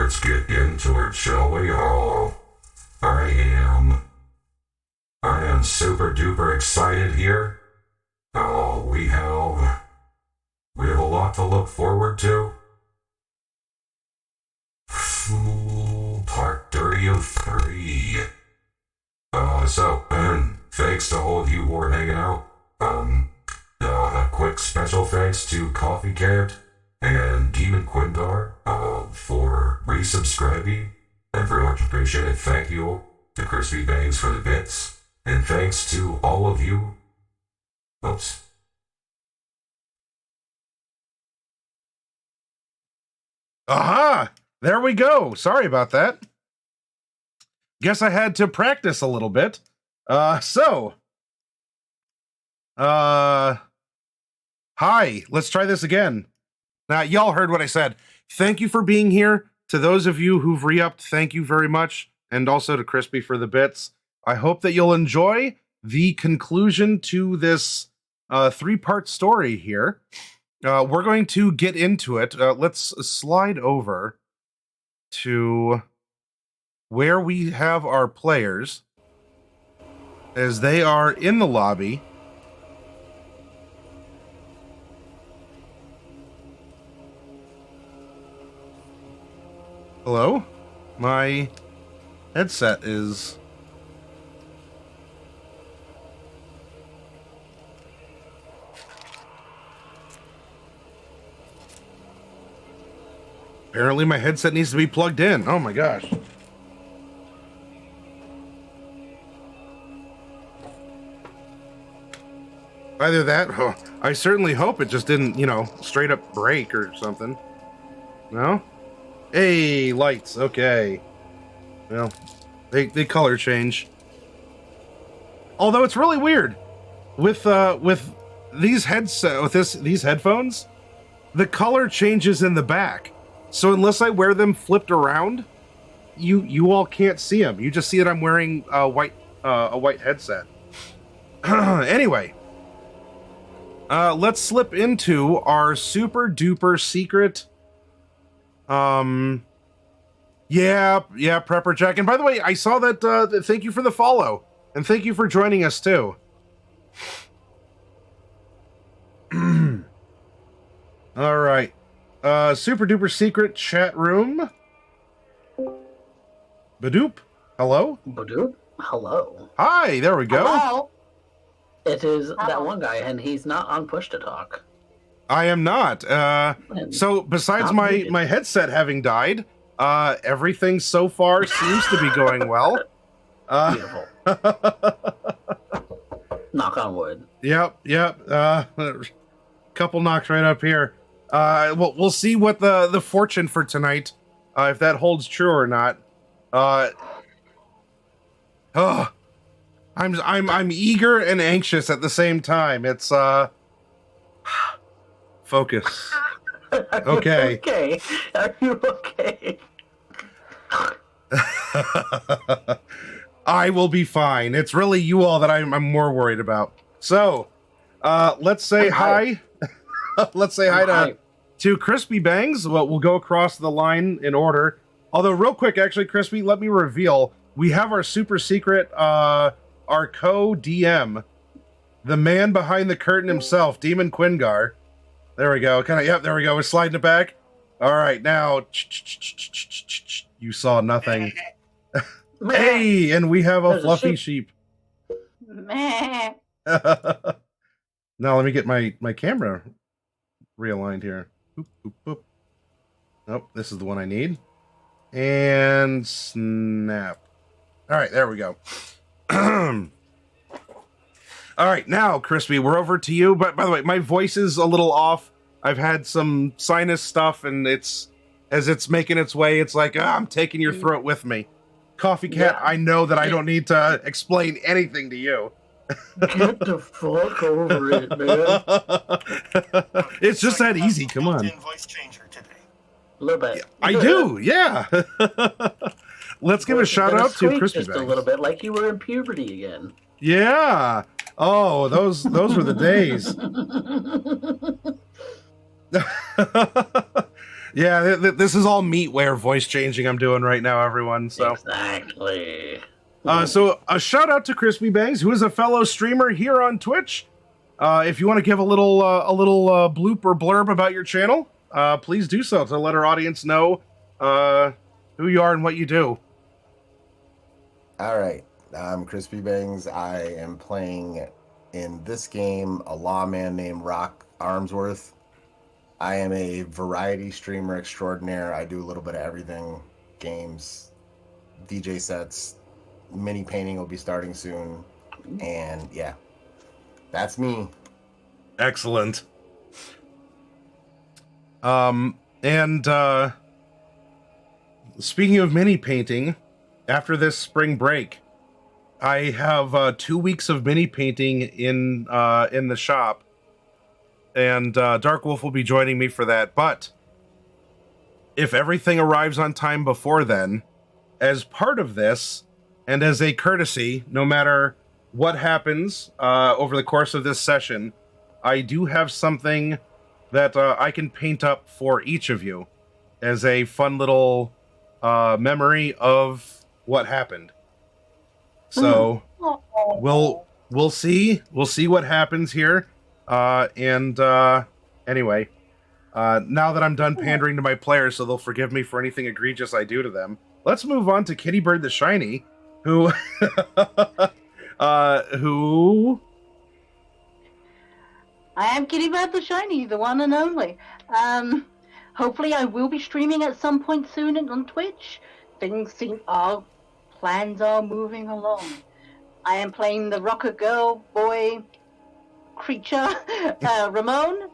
let's get into it, shall we all? I am super duper excited here. Oh, we have a lot to look forward to. Part 30 of 3. And thanks to all of you who are hanging out. A quick special thanks to Coffee Cat and Demon Quindar, for resubscribing. I very much appreciate it. Thank you to Crispy Bangs for the bits. And thanks to all of you. Oops. Aha! There we go. Sorry about that. Guess I had to practice a little bit. Hi, let's try this again. Now, y'all heard what I said. Thank you for being here. To those of you who've re-upped, thank you very much. And also to Crispy for the bits. I hope that you'll enjoy the conclusion to this 3-part story here. We're going to get into it. Let's slide over to where we have our players as they are in the lobby. Hello? My headset is... Apparently my headset needs to be plugged in. Oh my gosh. Either that, I certainly hope it just didn't, straight up break or something. No? Hey, lights, okay. Well, they color change. Although it's really weird. With these these headphones, the color changes in the back. So unless I wear them flipped around, you all can't see them. You just see that I'm wearing a white headset. Anyway, let's slip into our super duper secret. Yeah, Prepper Jack. And by the way, I saw that. Thank you for the follow, and thank you for joining us too. All right. Super duper secret chat room. Badoop. Hello? Badoop. Hello. Hi, there we go. Hello. It is that one guy, and he's not on push to talk. I am not. So besides my headset having died, everything so far seems to be going well. Beautiful. Knock on wood. Yep. Couple knocks right up here. We'll see what the fortune for tonight, if that holds true or not. I'm eager and anxious at the same time. It's focus. Okay. Okay. Are you okay? I will be fine. It's really you all that I'm more worried about. So, let's say hi. Let's say hi to Crispy Bangs. Well, we'll go across the line in order. Although, real quick, actually, Crispy, let me reveal. We have our super secret, our co-DM, the man behind the curtain himself, Demon Quindar. There we go. There we go. We're sliding it back. All right, now, you saw nothing. Hey, and we have a fluffy sheep. Meh. Now let me get my camera realigned here. Boop, boop, boop. Nope, this is the one I need. And snap. All right, there we go. All right, now, Crispy, we're over to you. But by the way, my voice is a little off. I've had some sinus stuff, and as it's making its way, it's like, I'm taking your throat with me. Coffee Cat, yeah. I know that I don't need to explain anything to you. Get the fuck over it, man. It's just that easy. Come on. Voice changer today. A little bit. I do, yeah. Let's give a shout out to Crispy Just Bangs. a little bit, like you were in puberty again. Yeah. Oh, those were the days. Yeah, this is all meatware voice changing I'm doing right now, everyone. So Exactly. So a shout out to Crispy Bangs, who is a fellow streamer here on Twitch. If you want to give a little bloop or blurb about your channel, please do so to let our audience know who you are and what you do. All right, I'm Crispy Bangs. I am playing in this game a lawman named Rock Armsworth. I am a variety streamer extraordinaire. I do a little bit of everything: games, DJ sets, mini painting will be starting soon, and yeah, that's me. Excellent. And speaking of mini painting, after this spring break, I have 2 weeks of mini painting in the shop, and Dark Wolf will be joining me for that. But if everything arrives on time before then, as part of this, and as a courtesy, no matter what happens over the course of this session, I do have something that I can paint up for each of you as a fun little memory of what happened. So we'll see what happens here. Anyway, now that I'm done pandering to my players so they'll forgive me for anything egregious I do to them, let's move on to Kitty Bird the Shiny, who who I am Kitty Bird the Shiny, the one and only. Hopefully I will be streaming at some point soon on Twitch. Our plans are moving along. I am playing the rocker girl boy creature, Ramone,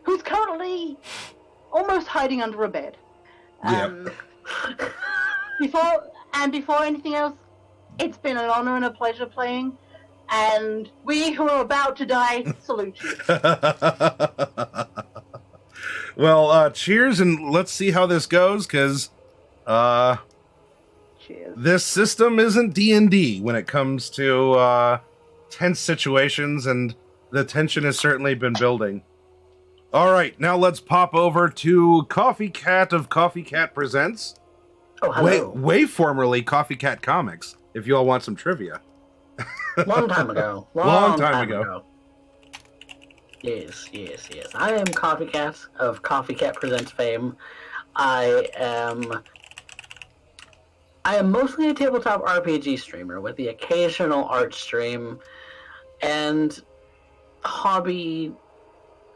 who's currently almost hiding under a bed. Before anything else, it's been an honor and a pleasure playing. And we who are about to die salute you. Well, cheers, and let's see how this goes, because cheers. This system isn't D&D when it comes to tense situations, and the tension has certainly been building. All right, now let's pop over to Coffee Cat of Coffee Cat Presents. Oh, hello. Way formerly Coffee Cat Comics, if you all want some trivia. Long time ago. Long time ago. Yes. I am Coffee Cat of Coffee Cat Presents fame. I am mostly a tabletop RPG streamer with the occasional art stream and hobby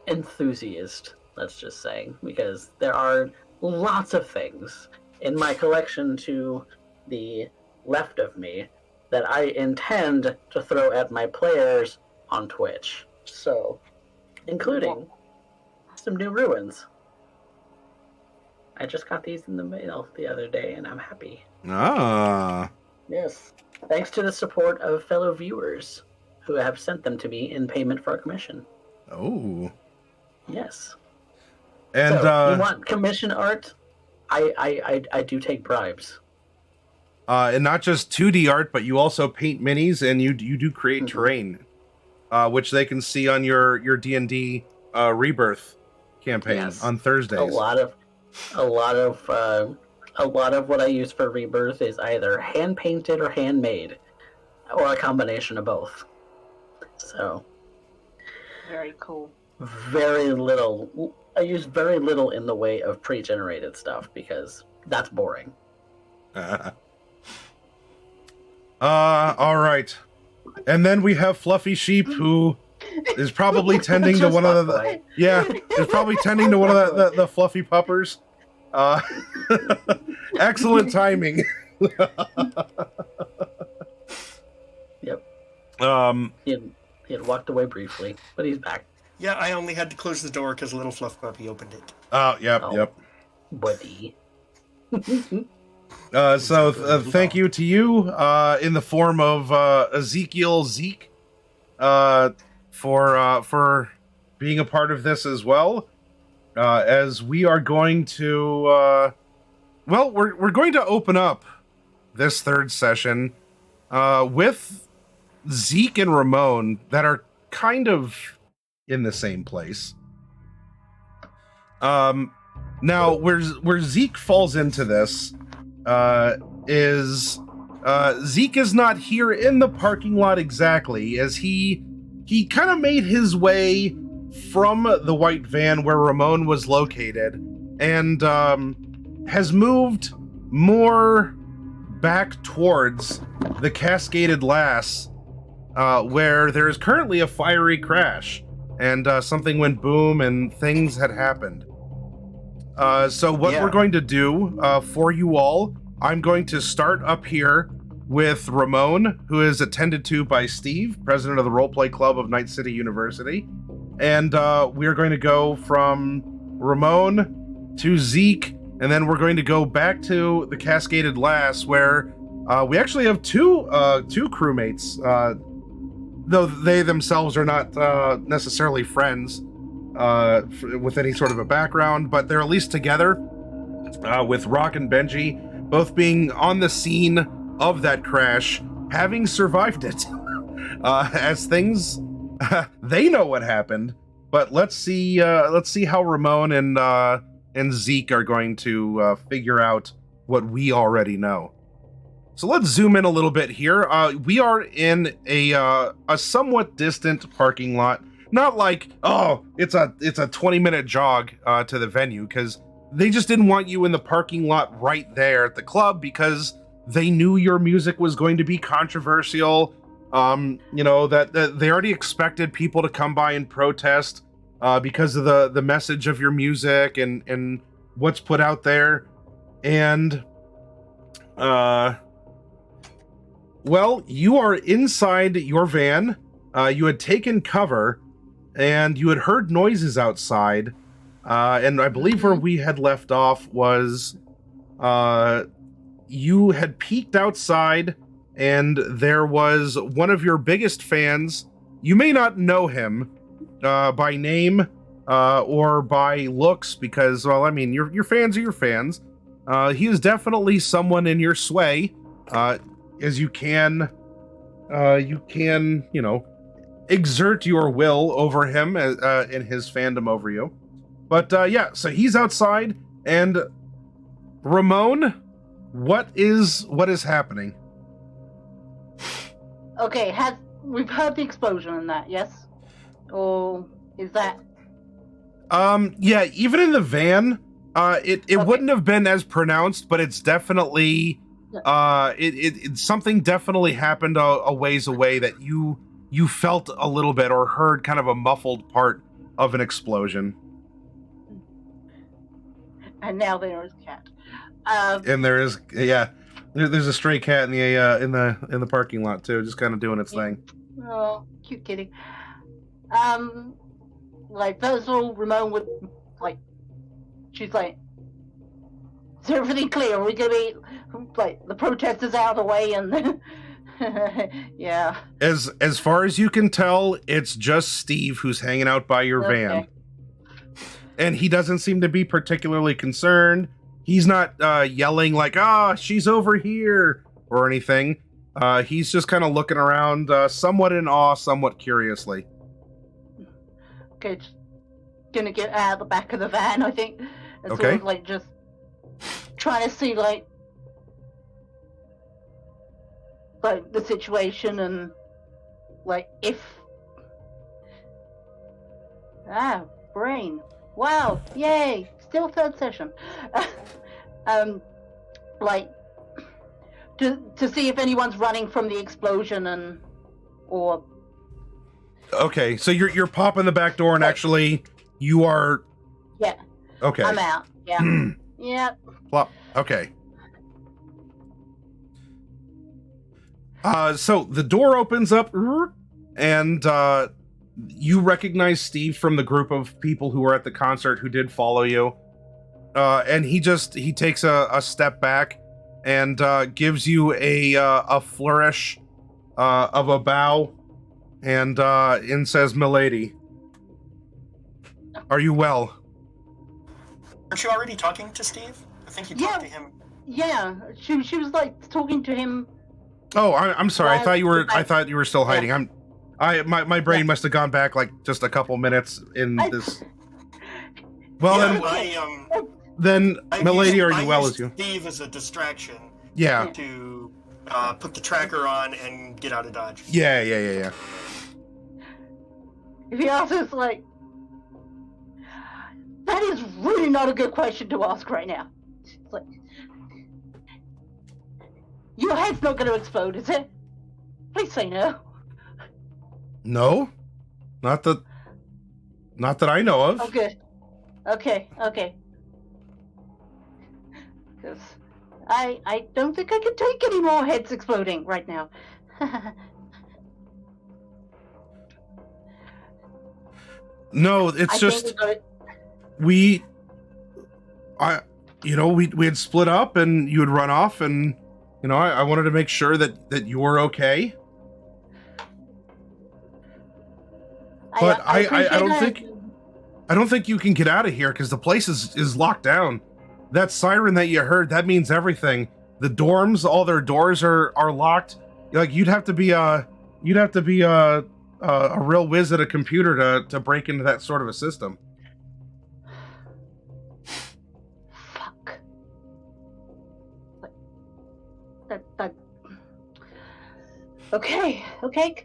enthusiast, let's just say, because there are lots of things in my collection to the left of me that I intend to throw at my players on Twitch. So, including some new ruins. I just got these in the mail the other day, and I'm happy. Ah. Yes. Thanks to the support of fellow viewers who have sent them to me in payment for a commission. Oh. Yes. And so, you want commission art? I do take bribes. And not just 2D art, but you also paint minis, and you do create terrain, which they can see on your D&D Rebirth campaign on Thursdays. A lot of what I use for Rebirth is either hand painted or handmade, or a combination of both. So very cool. Very little. I use very little in the way of pre-generated stuff because that's boring. All right. And then we have Fluffy Sheep, who is probably tending to one of the is probably tending to one of the fluffy puppers. Excellent timing. Yep. He had walked away briefly, but he's back. Yeah, I only had to close the door because Little Fluff Puppy opened it. Yep. Buddy. So thank you to you in the form of Ezekiel Zeke for being a part of this as well. As we are going to we're going to open up this third session with Zeke and Ramone that are kind of in the same place. Now, where Zeke falls into this is Zeke is not here in the parking lot exactly, as he kind of made his way from the white van where Ramone was located, and has moved more back towards the Cascaded Lass, where there is currently a fiery crash, and something went boom and things had happened. So what we're going to do for you all, I'm going to start up here with Ramone, who is attended to by Steve, president of the Roleplay Club of Night City University. And we're going to go from Ramone to Zeke, and then we're going to go back to the Cascaded Lass, where we actually have two crewmates, though they themselves are not necessarily friends with any sort of a background, but they're at least together with Rock and Benji, both being on the scene of that crash, having survived it. As things, they know what happened, but let's see how Ramone and Zeke are going to figure out what we already know. So let's zoom in a little bit here. We are in a somewhat distant parking lot. Not like, oh, it's a 20-minute jog to the venue, because they just didn't want you in the parking lot right there at the club, because they knew your music was going to be controversial. That they already expected people to come by and protest because of the message of your music and what's put out there. And well, you are inside your van. You had taken cover, and you had heard noises outside. And I believe where we had left off was you had peeked outside, and there was one of your biggest fans. You may not know him by name or by looks, because, well, I mean, your fans are your fans. He is definitely someone in your sway, as you can, exert your will over him in his fandom over you. But yeah, so he's outside, and Ramone, what is happening? Okay, we've heard the explosion and that, yes? Or is that... Yeah, even in the van, it wouldn't have been as pronounced, but it's definitely, something definitely happened a ways away that you felt a little bit, or heard kind of a muffled part of an explosion. And now there is a cat. And there is, yeah, there's a stray cat in the parking lot too, just kind of doing its thing. Oh, cute kitty. Like, first of all, Ramone would, like, she's like, is everything clear? Are we gonna be, like, the protesters out of the way and yeah. As far as you can tell, it's just Steve who's hanging out by your van. And he doesn't seem to be particularly concerned. He's not yelling like, she's over here, or anything. He's just kind of looking around, somewhat in awe, somewhat curiously. Okay, just gonna get out of the back of the van, I think. And Okay. sort of, like, just trying to see, like, the situation, and, like, if... brain. Wow, yay, still third session. Like, to see if anyone's running from the explosion, or... Okay, so you're popping the back door, and actually you are... Yeah. Okay. I'm out, yeah. Yeah. Plop. Okay. So the door opens up, and you recognize Steve from the group of people who were at the concert who did follow you. And he takes a step back and gives you a flourish of a bow, and says, "Milady, are you well?" Aren't you already talking to Steve? I think you talked to him. Yeah, she was like talking to him. Oh, I'm sorry. I thought you were still hiding. Yeah. My brain must have gone back like just a couple minutes in this. Well, Yeah, then Then, milady, are you well as you? Steve as a distraction. Yeah. To put the tracker on and get out of Dodge. Yeah. If he asks, like, that is really not a good question to ask right now. It's like, your head's not going to explode, is it? Please say no. No, not that I know of. Oh, good. Okay. Because I don't think I can take any more heads exploding right now. No, it's just we had split up and you had run off, and I wanted to make sure that you were okay. But I don't think you can get out of here because the place is locked down. That siren that you heard, that means everything. The dorms, all their doors are locked. Like you'd have to be a real whiz at a computer to break into that sort of a system. Fuck. That. Okay. We can't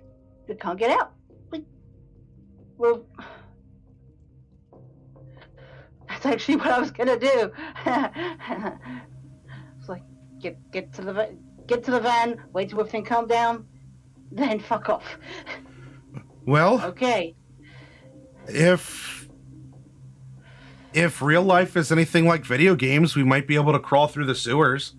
get out. Well, that's actually what I was gonna do. It's like get to the van, wait till everything calm down, then fuck off. Well, okay. If real life is anything like video games, we might be able to crawl through the sewers.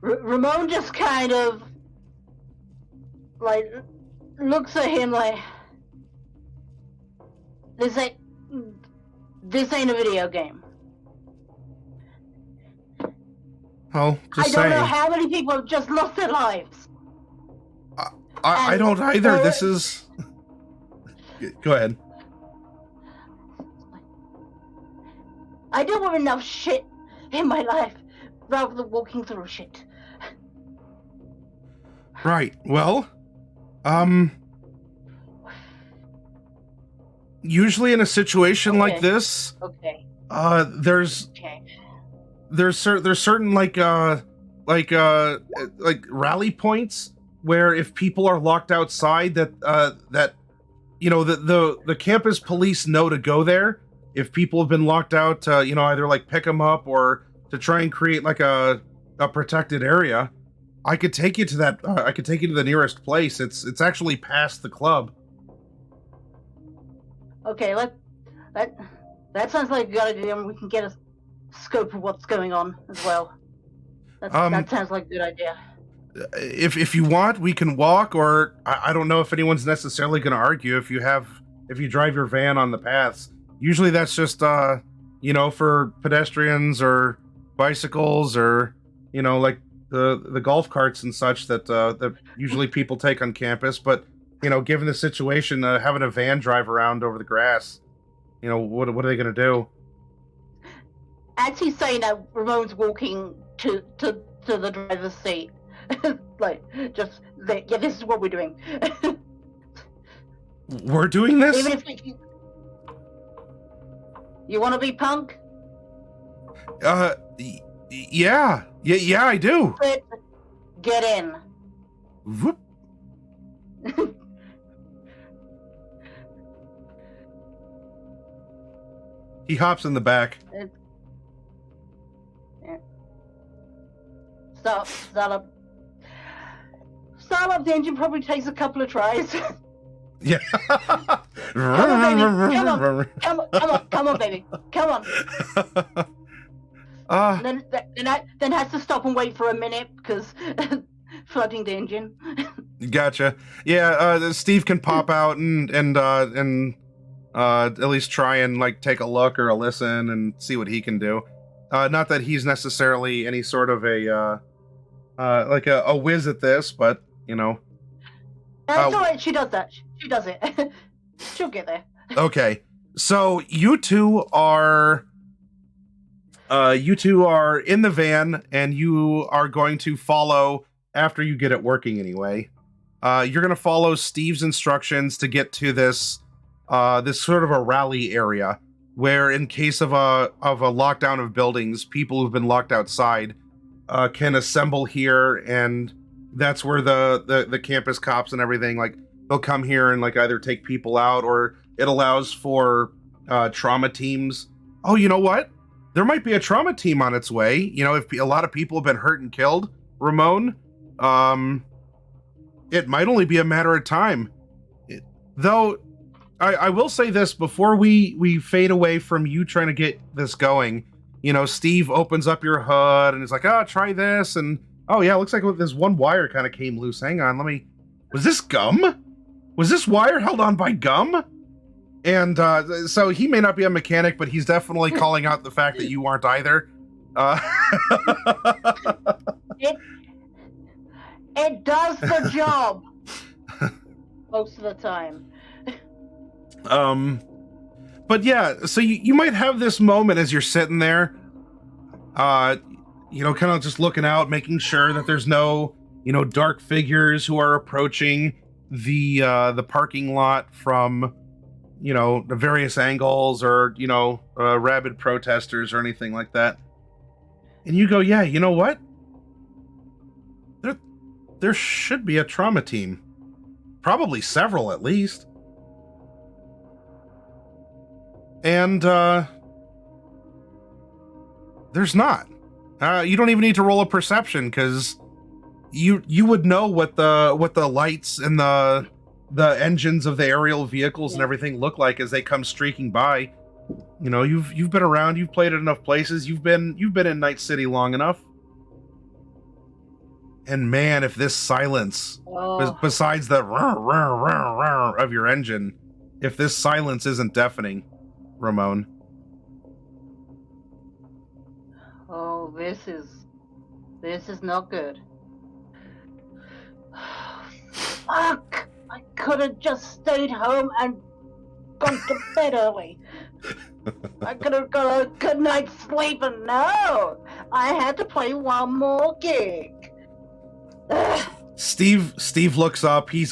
Ramone just kind of like looks at him like this ain't a video game. Oh, just I don't saying. know how many people have just lost their lives. I don't either. This is. Go ahead. I don't want enough shit in my life rather than walking through shit. Right. Well, usually in a situation like this, there's certain like rally points where if people are locked outside that the campus police know to go there if people have been locked out, either like pick them up or to try and create like a protected area. I could take you to that. I could take you to the nearest place. It's actually past the club. Okay, that sounds like a good idea, and we can get a scope of what's going on as well. That sounds like a good idea. If you want, we can walk, or I don't know if anyone's necessarily going to argue if you drive your van on the paths. Usually that's just for pedestrians or bicycles or like the golf carts and such that usually people take on campus. But given the situation, having a van drive around over the grass, what are they going to do? As he's saying that, Ramone's walking to the driver's seat. This is what we're doing. We're doing this? Even if you want to be punk? Yeah, I do. Get in. Whoop. He hops in the back. Start up the engine probably takes a couple of tries. Yeah. Come on, baby. Come on. Then has to stop and wait for a minute because flooding the engine. Gotcha. Yeah, Steve can pop out and at least try and like take a look or a listen and see what he can do. Not that he's necessarily any sort of a whiz at this, but That's all right. She does that. She does it. She'll get there. Okay, so you two are in the van, and you are going to follow after you get it working anyway. You're going to follow Steve's instructions to get to this sort of a rally area where, in case of a lockdown of buildings, people who've been locked outside can assemble here, and that's where the campus cops and everything, like, they'll come here and like either take people out, or it allows for trauma teams. Oh, you know what? There might be a trauma team on its way. You know, if a lot of people have been hurt and killed, Ramone, it might only be a matter of time. Though, I will say this before we fade away from you trying to get this going. You know, Steve opens up your hood and is like, "Oh, try this," and oh yeah, looks like this one wire kind of came loose. Hang on, was this gum? Was this wire held on by gum? And so he may not be a mechanic, but he's definitely calling out the fact that you aren't either. It does the job most of the time. But yeah, so you might have this moment as you're sitting there, you know, kind of just looking out, making sure that there's no, you know, dark figures who are approaching the parking lot from, you know, the various angles, or, you know, rabid protesters or anything like that. And you go, yeah, you know what? There should be a trauma team. Probably several, at least. And, there's not. You don't even need to roll a perception, because you would know what the lights and the engines of the aerial vehicles and everything look like as they come streaking by. You know, you've been around, you've played at enough places, you've been in Night City long enough. And man, if this silence, besides the of your engine, if this silence isn't deafening, Ramone. Oh, this is not good. Fuck! I could have just stayed home and gone to bed early. I could have got a good night's sleep, and no! I had to play one more gig. Steve looks up. He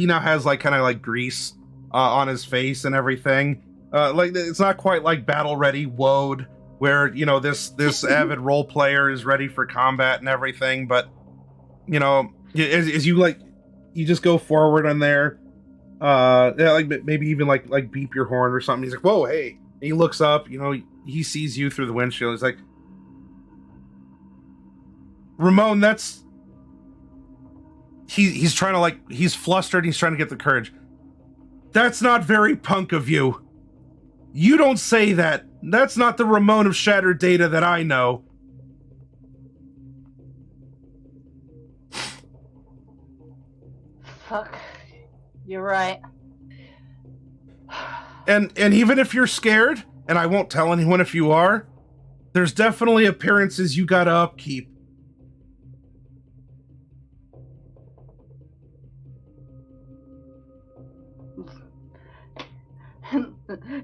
now has like kind of like grease on his face and everything. Like, it's not quite like battle ready woad, where, you know, this avid role player is ready for combat and everything. But, you know, as you like, you just go forward on there. Yeah, like maybe even like beep your horn or something. He's like, "Whoa, hey!" And he looks up. You know, he sees you through the windshield. He's like, "Ramone, that's." He's trying to, like, he's flustered. He's trying to get the courage. That's not very punk of you. You don't say that. That's not the Ramone of Shattered Data that I know. Fuck. You're right. And even if you're scared, and I won't tell anyone if you are, there's definitely appearances you gotta upkeep.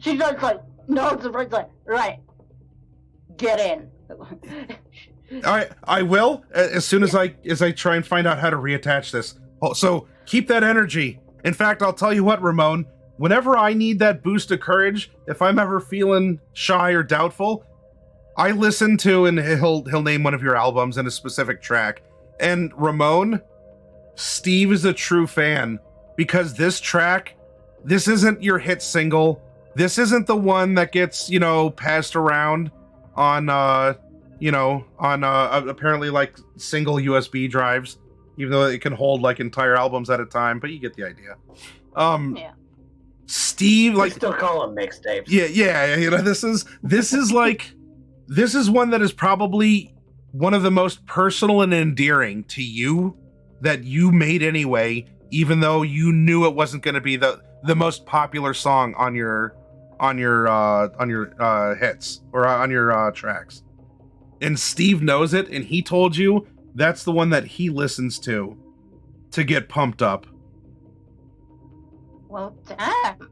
She just like nods and like, right, get in. I will, as soon as I try and find out how to reattach this. So keep that energy. In fact, I'll tell you what, Ramone, whenever I need that boost of courage, if I'm ever feeling shy or doubtful, I listen to, and he'll name one of your albums and a specific track. And Ramone, Steve is a true fan, because this track, this isn't your hit single. This isn't the one that gets, you know, passed around on, apparently like single USB drives, even though it can hold like entire albums at a time, but you get the idea. Yeah. Steve, like, We still call them mixtapes. Yeah, you know, this is one that is probably one of the most personal and endearing to you that you made anyway, even though you knew it wasn't going to be the most popular song on your hits or on your tracks. And Steve knows it, and he told you that's the one that he listens to get pumped up. Well, damn.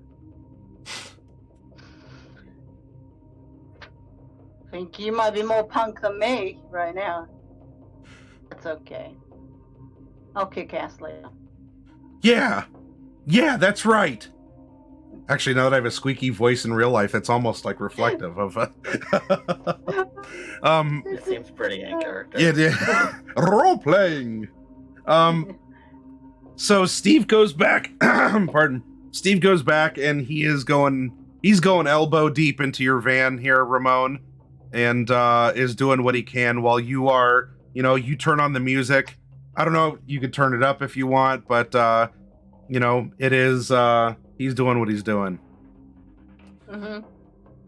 Think you might be more punk than me right now. That's okay. I'll kick ass later. Yeah, that's right. Actually, now that I have a squeaky voice in real life, it's almost like reflective of It seems pretty in character. yeah. Role playing. So Steve goes back. Pardon. Steve goes back, and he's going elbow deep into your van here, Ramone, and is doing what he can while you are, you turn on the music. I don't know, you could turn it up if you want, but it is he's doing what he's doing. Mm-hmm.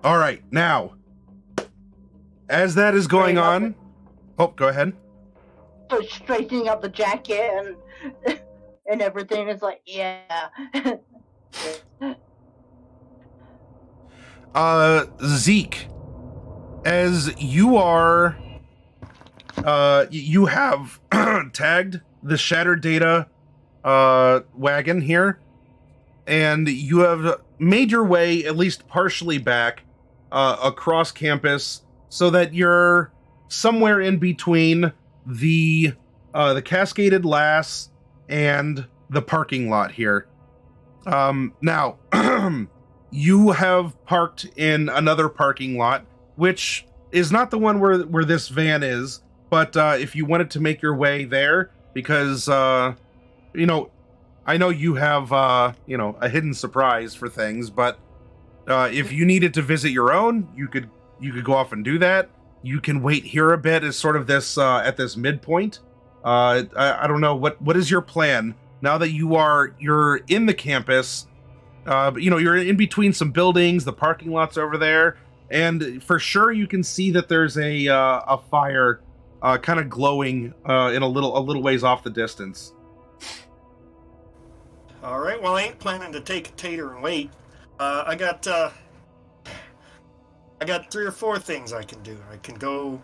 All right, now, as that is going on, go ahead. So straightening up the jacket and everything is like, yeah. Zeke, as you are, you have tagged the shattered data wagon here, and you have made your way at least partially back across campus so that you're somewhere in between the cascaded lass and the parking lot here. Now, you have parked in another parking lot, which is not the one where this van is, but if you wanted to make your way there, because I know you have a hidden surprise for things, but if you needed to visit your own, you could go off and do that. You can wait here a bit as sort of this at this midpoint. I don't know what is your plan now that you're in the campus. You're in between some buildings, the parking lot's over there, and for sure you can see that there's a fire kind of glowing in a little ways off the distance. All right, well, I ain't planning to take a tater and wait. I got 3 or 4 things I can do. I can go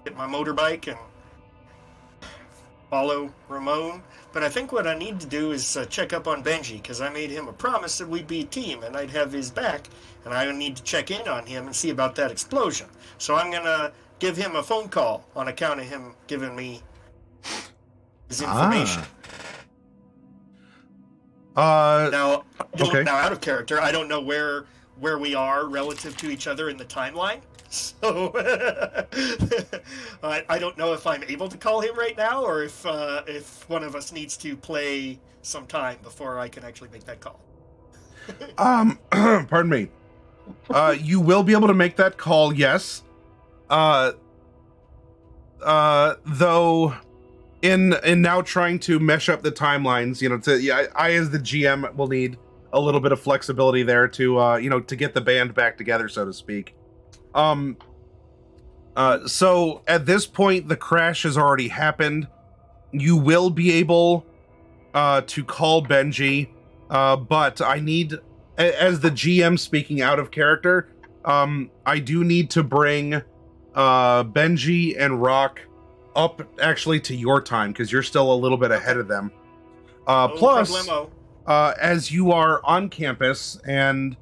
get my motorbike and follow Ramone, but I think what I need to do is check up on Benji, because I made him a promise that we'd be a team and I'd have his back, and I need to check in on him and see about that explosion. So I'm gonna give him a phone call on account of him giving me his information. Now, out of character, I don't know where we are relative to each other in the timeline. So I don't know if I'm able to call him right now, or if one of us needs to play some time before I can actually make that call. Pardon me. You will be able to make that call, yes. Though in now trying to mesh up the timelines, I as the GM will need a little bit of flexibility there to to get the band back together, so to speak. So at this point, the crash has already happened. You will be able to call Benji, but I need, as the GM speaking out of character, I do need to bring Benji and Rock up actually to your time, because you're still a little bit ahead of them. Plus, as you are on campus, and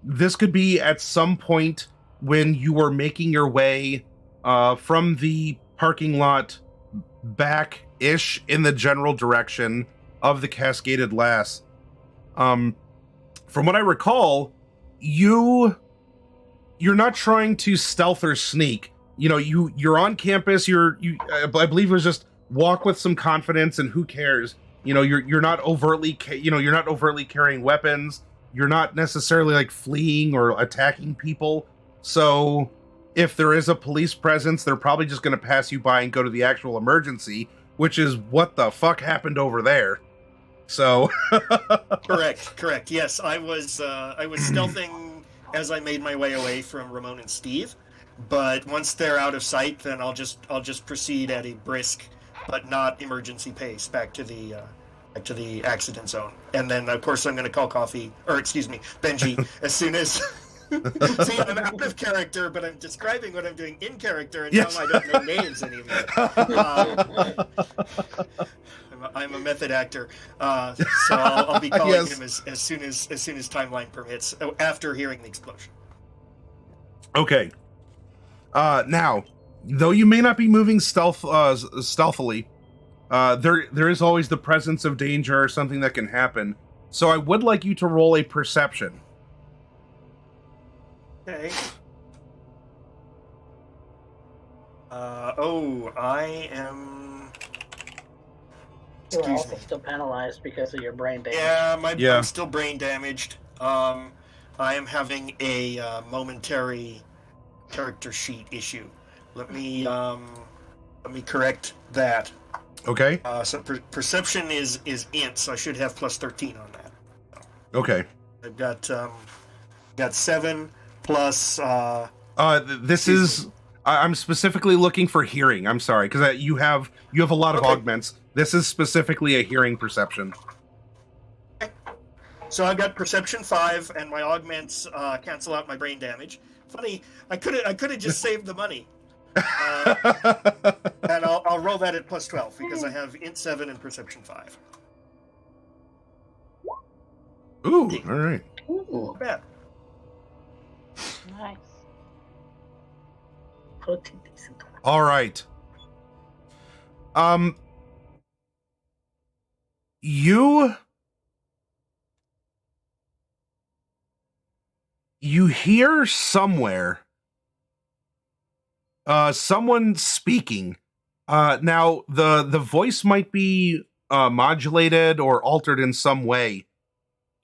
this could be at some point when you are making your way from the parking lot back-ish in the general direction of the Cascaded Lass. From what I recall, you're not trying to stealth or sneak. You're on campus. I believe it was just walk with some confidence, and who cares? You're not overtly carrying weapons. You're not necessarily like fleeing or attacking people. So if there is a police presence, they're probably just going to pass you by and go to the actual emergency, which is what the fuck happened over there. So correct. Yes, I was stealthing as I made my way away from Ramone and Steve. But once they're out of sight, then I'll just proceed at a brisk but not emergency pace back to the accident zone. And then of course I'm going to call Benji as soon as. See, I'm out of character, but I'm describing what I'm doing in character, and yes. Now I don't know names anymore. I'm a method actor, so I'll be calling him as soon as timeline permits after hearing the explosion. Okay. Now, though you may not be moving stealthily, there is always the presence of danger or something that can happen. So I would like you to roll a perception. Okay. I am. You're Excuse also me. still penalized because of your brain damage. Yeah, I'm still brain damaged. I am having a momentary character sheet issue. Let me correct that. Okay. So perception is int, so I should have plus 13 on that. Okay. I've got 7 plus. This is. I'm specifically looking for hearing. I'm sorry, because you have a lot of augments. This is specifically a hearing perception. So I've got perception 5, and my augments cancel out my brain damage. Funny, I could have just saved the money. And I'll roll that at plus 12 because I have int 7 and perception 5. Ooh, all right. Ooh, Not bad. Nice. pretty decent. All right. You hear somewhere someone speaking. Now the voice might be modulated or altered in some way,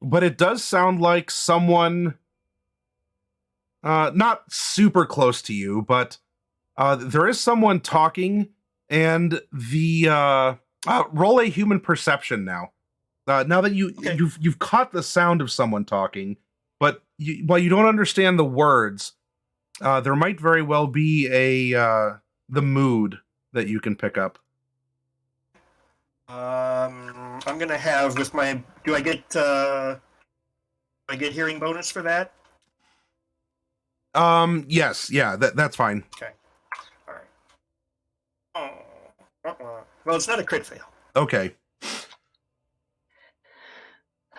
but it does sound like someone not super close to you, but there is someone talking, and the roll a human perception now. Now that you've caught the sound of someone talking, but while you don't understand the words, there might very well be the mood that you can pick up. I'm gonna have with my. Do I get hearing bonus for that? Yes, yeah, that's fine. Okay. All right. Well, it's not a crit fail. Okay.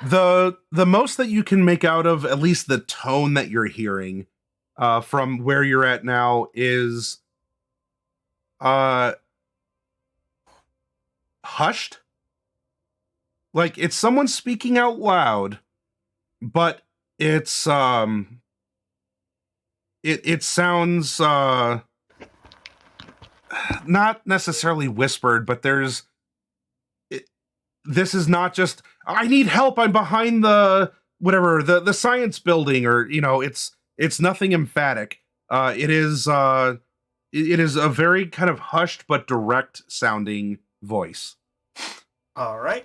The most that you can make out of at least the tone that you're hearing from where you're at now is hushed. Like it's someone speaking out loud, but it's it sounds not necessarily whispered, but this is not just I need help, I'm behind the whatever the science building, or it's nothing emphatic. It is a very kind of hushed but direct sounding voice. All right.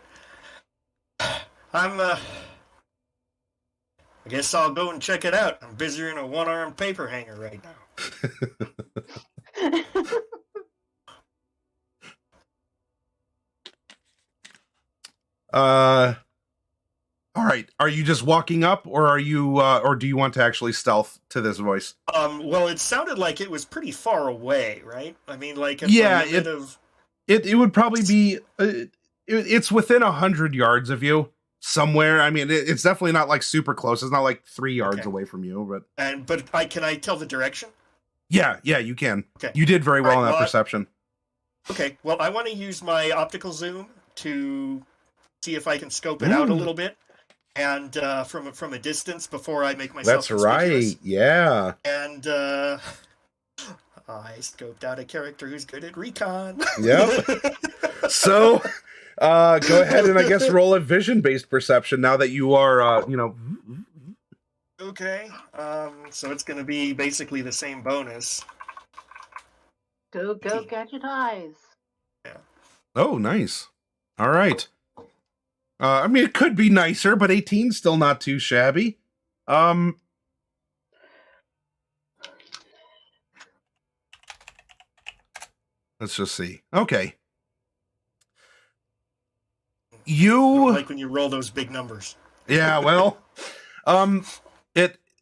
I guess I'll go and check it out. I'm busier than a one-armed paper hanger right now. All right. Are you just walking up, or are you or do you want to actually stealth to this voice? Well, it sounded like it was pretty far away, right? I mean, like at Yeah, the limit of... it would probably be it's within 100 yards of you somewhere. I mean, it's definitely not like super close. It's not like 3 yards away from you, but can I tell the direction? Yeah, you can. Okay. You did very well All right, on that perception. Okay. Well, I want to use my optical zoom to see if I can scope it out a little bit, and from a distance before I make myself. That's right. Yeah. And I scoped out a character who's good at recon. Yep. So, go ahead and I guess roll a vision-based perception now that you are, Okay. So it's going to be basically the same bonus. Go, gadget eyes. Yeah. Oh, nice. All right. I mean, it could be nicer, but 18's still not too shabby. Let's just see. Okay. I like when you roll those big numbers. Yeah, well, in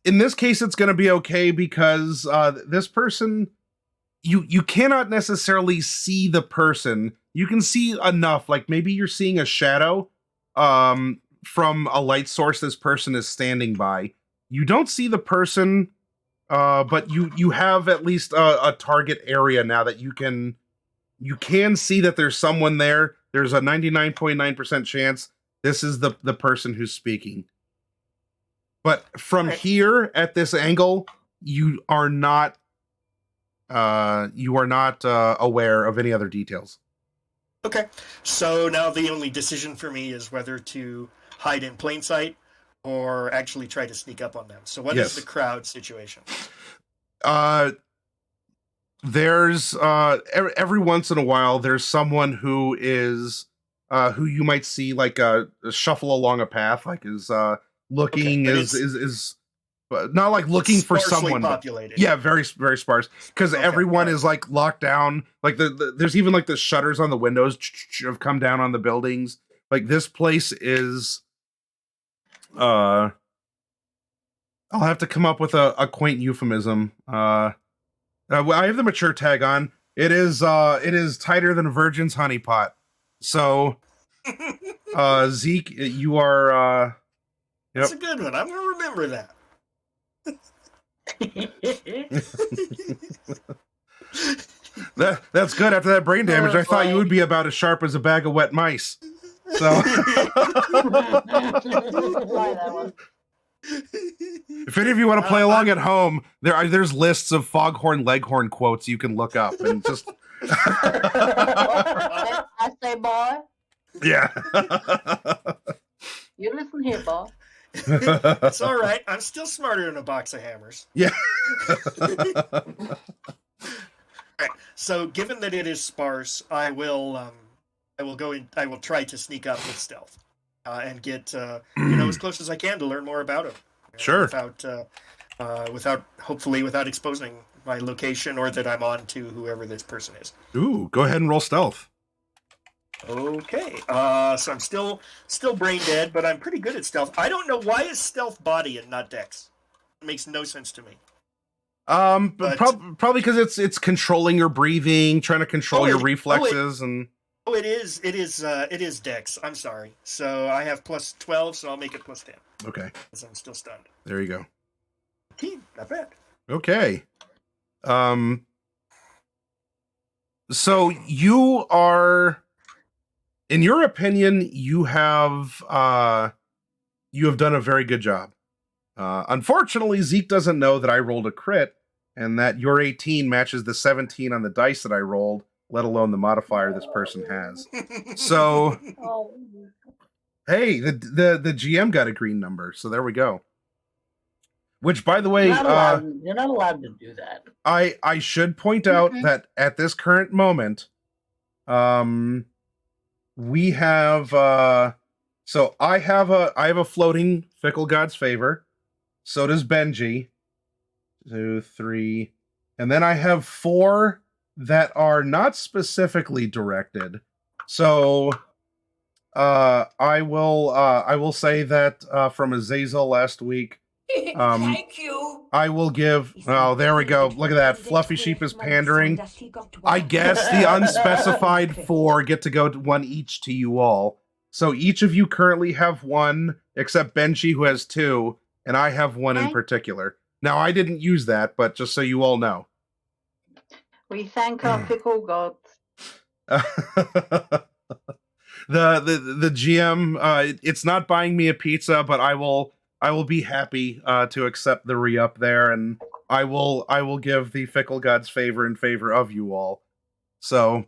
this case, it's going to be okay because this person, you cannot necessarily see the person. You can see enough, like maybe you're seeing a shadow from a light source this person is standing by. You don't see the person, but you have at least a target area now that you can You can see that there's someone there. There's a 99.9% chance this is the person who's speaking. But from here at this angle, you are not aware of any other details. Okay, so now the only decision for me is whether to hide in plain sight or actually try to sneak up on them. So what is the crowd situation? There's every once in a while there's someone who is who you might see like shuffle along a path, like is looking is not like looking for someone populated. Yeah, very very sparse, because everyone is like locked down. Like there's even like the shutters on the windows have come down on the buildings. Like this place is I'll have to come up with a quaint euphemism. I have the mature tag on. It is tighter than a virgin's honeypot. So Zeke, you are That's a good one. I'm gonna remember that. That's good. After that brain damage, I thought you would be about as sharp as a bag of wet mice. So if any of you want to play along at home, there's lists of Foghorn Leghorn quotes you can look up and just I say, boy. Yeah. You listen here, boy. It's all right. I'm still smarter than a box of hammers. Yeah. All right. So, given that it is sparse, I will try to sneak up with stealth and get as close as I can to learn more about him. Sure. Without exposing my location or that I'm on to whoever this person is. Ooh, go ahead and roll stealth. Okay, so I'm still brain dead, but I'm pretty good at stealth. I don't know why is stealth body and not dex. It makes no sense to me. Probably because it's controlling your breathing, trying to control your reflexes, it is dex. I'm sorry. So I have plus 12, so I'll make it plus 10. Okay. Because I'm still stunned. There you go. 15, not bad. Okay. So you are, in your opinion, you have done a very good job. Unfortunately, Zeke doesn't know that I rolled a crit and that your 18 matches the 17 on the dice that I rolled, let alone the modifier this person has. So, hey, the GM got a green number, so there we go. Which, by the way, you're not allowed to do that. I should point out that at this current moment, we have so I have a floating Fickle God's Favor. So does Benji. 2, 3, and then I have 4 that are not specifically directed. So I will say that from Azazel last week. Thank you. I will give. Oh, there we go. Look at that. Fluffy Sheep is pandering. I guess the unspecified 4 get to go to 1 each to you all. So each of you currently have 1, except Benji, who has 2, and I have 1 in particular. Now, I didn't use that, but just so you all know. We thank our fickle gods. The GM, it's not buying me a pizza, but I will be happy to accept the re-up there, and I will give the Fickle God's Favor in favor of you all. So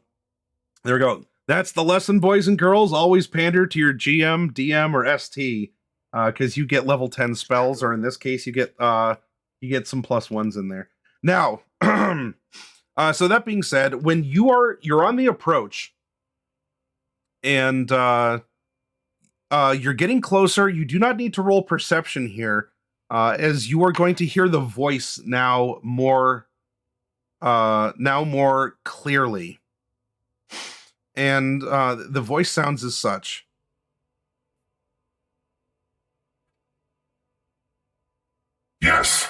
there we go. That's the lesson, boys and girls. Always pander to your GM, DM, or ST, because you get level 10 spells, or in this case, you get some +1s in there. Now, so that being said, when you're on the approach, and you're getting closer, you do not need to roll perception here, as you are going to hear the voice now more clearly. And the voice sounds as such. Yes,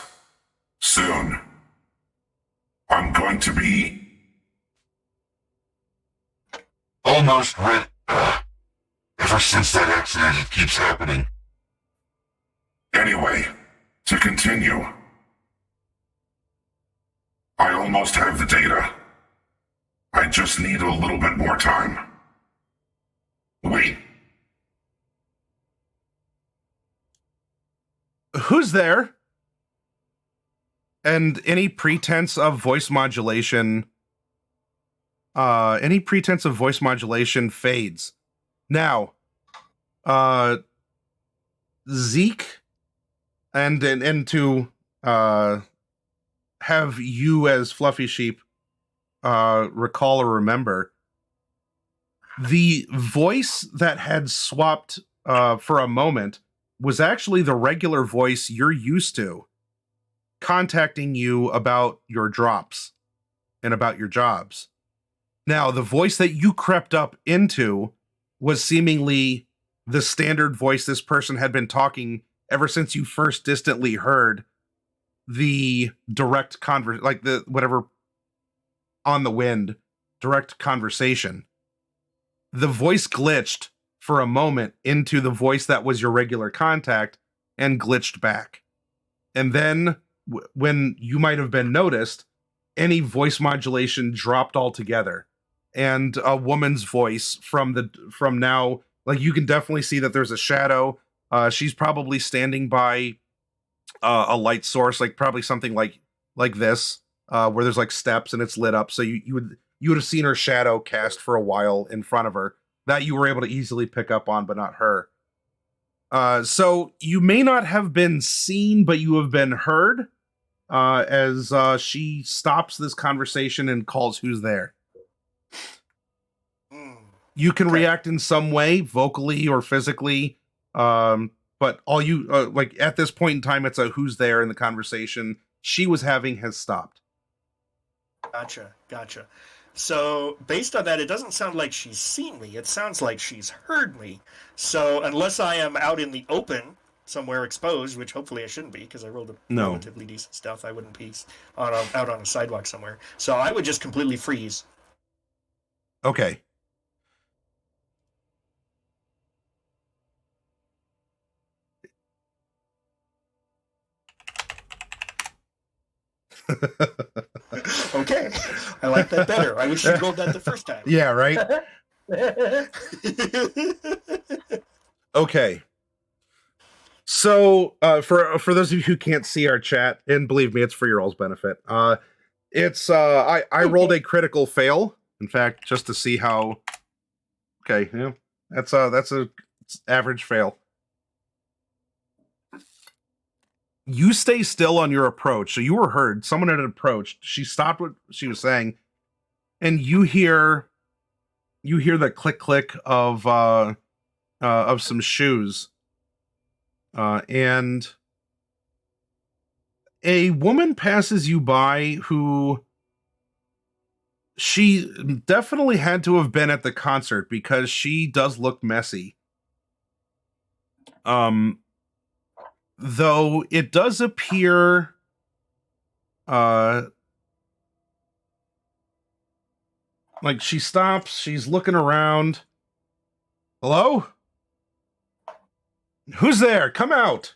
soon. I'm going to be almost ready. Ever since that accident, it keeps happening. Anyway, to continue. I almost have the data. I just need a little bit more time. Wait. Who's there? And any pretense of voice modulation fades. Now, Zeke, and to have you as Fluffy Sheep recall or remember, the voice that had swapped for a moment was actually the regular voice you're used to, contacting you about your drops and about your jobs. Now, the voice that you crept up into was seemingly the standard voice this person had been talking ever since you first distantly heard the direct like the whatever on the wind direct conversation. The voice glitched for a moment into the voice that was your regular contact and glitched back. And then when you might have been noticed, any voice modulation dropped altogether. And a woman's voice from now, like, you can definitely see that there's a shadow. She's probably standing by a light source, like probably something like this, where there's like steps and it's lit up. So you would have seen her shadow cast for a while in front of her that you were able to easily pick up on, but not her. So you may not have been seen, but you have been heard as she stops this conversation and calls who's there. You can react in some way, vocally or physically, but all you like at this point in time, it's a who's there, and the conversation she was having has stopped. Gotcha. So based on that, it doesn't sound like she's seen me. It sounds like she's heard me. So unless I am out in the open, somewhere exposed, which hopefully I shouldn't be because I rolled a relatively decent stealth, I wouldn't be out on a sidewalk somewhere. So I would just completely freeze. Okay. Okay, I like that better. I wish you rolled that the first time. Yeah, right? Okay. So, for those of you who can't see our chat, and believe me, it's for your all's benefit, it's, I rolled a critical fail, in fact, just to see how, okay, yeah, that's a average fail. You stay still on your approach. So you were heard. Someone had approached. She stopped what she was saying, and you hear the click of some shoes, and a woman passes you by who she definitely had to have been at the concert because she does look messy. Though it does appear like she stops, she's looking around. Hello? Who's there? Come out.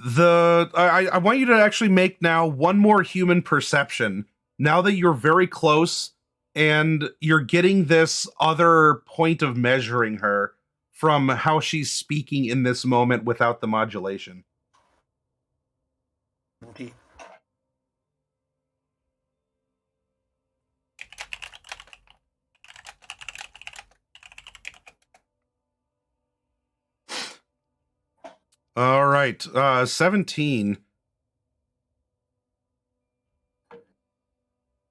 I want you to actually make now one more human perception. Now that you're very close and you're getting this other point of measuring her from how she's speaking in this moment without the modulation. Okay. All right, 17.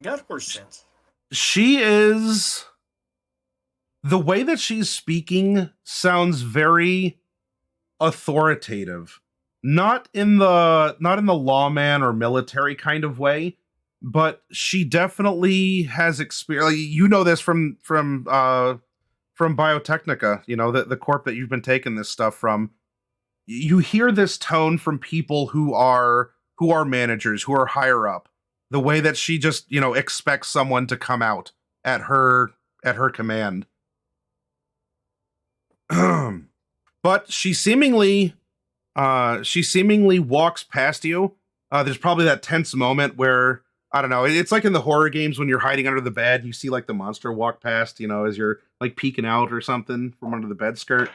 Got horse sense. She is... The way that she's speaking sounds very authoritative. Not in the lawman or military kind of way, but she definitely has experience. You know this from Biotechnica, you know, the corp that you've been taking this stuff from. You hear this tone from people who are managers, who are higher up. The way that she just, you know, expects someone to come out at her command. But she seemingly walks past you. There's probably that tense moment where I don't know. It's like in the horror games when you're hiding under the bed, you see like the monster walk past, as you're like peeking out or something from under the bed skirt.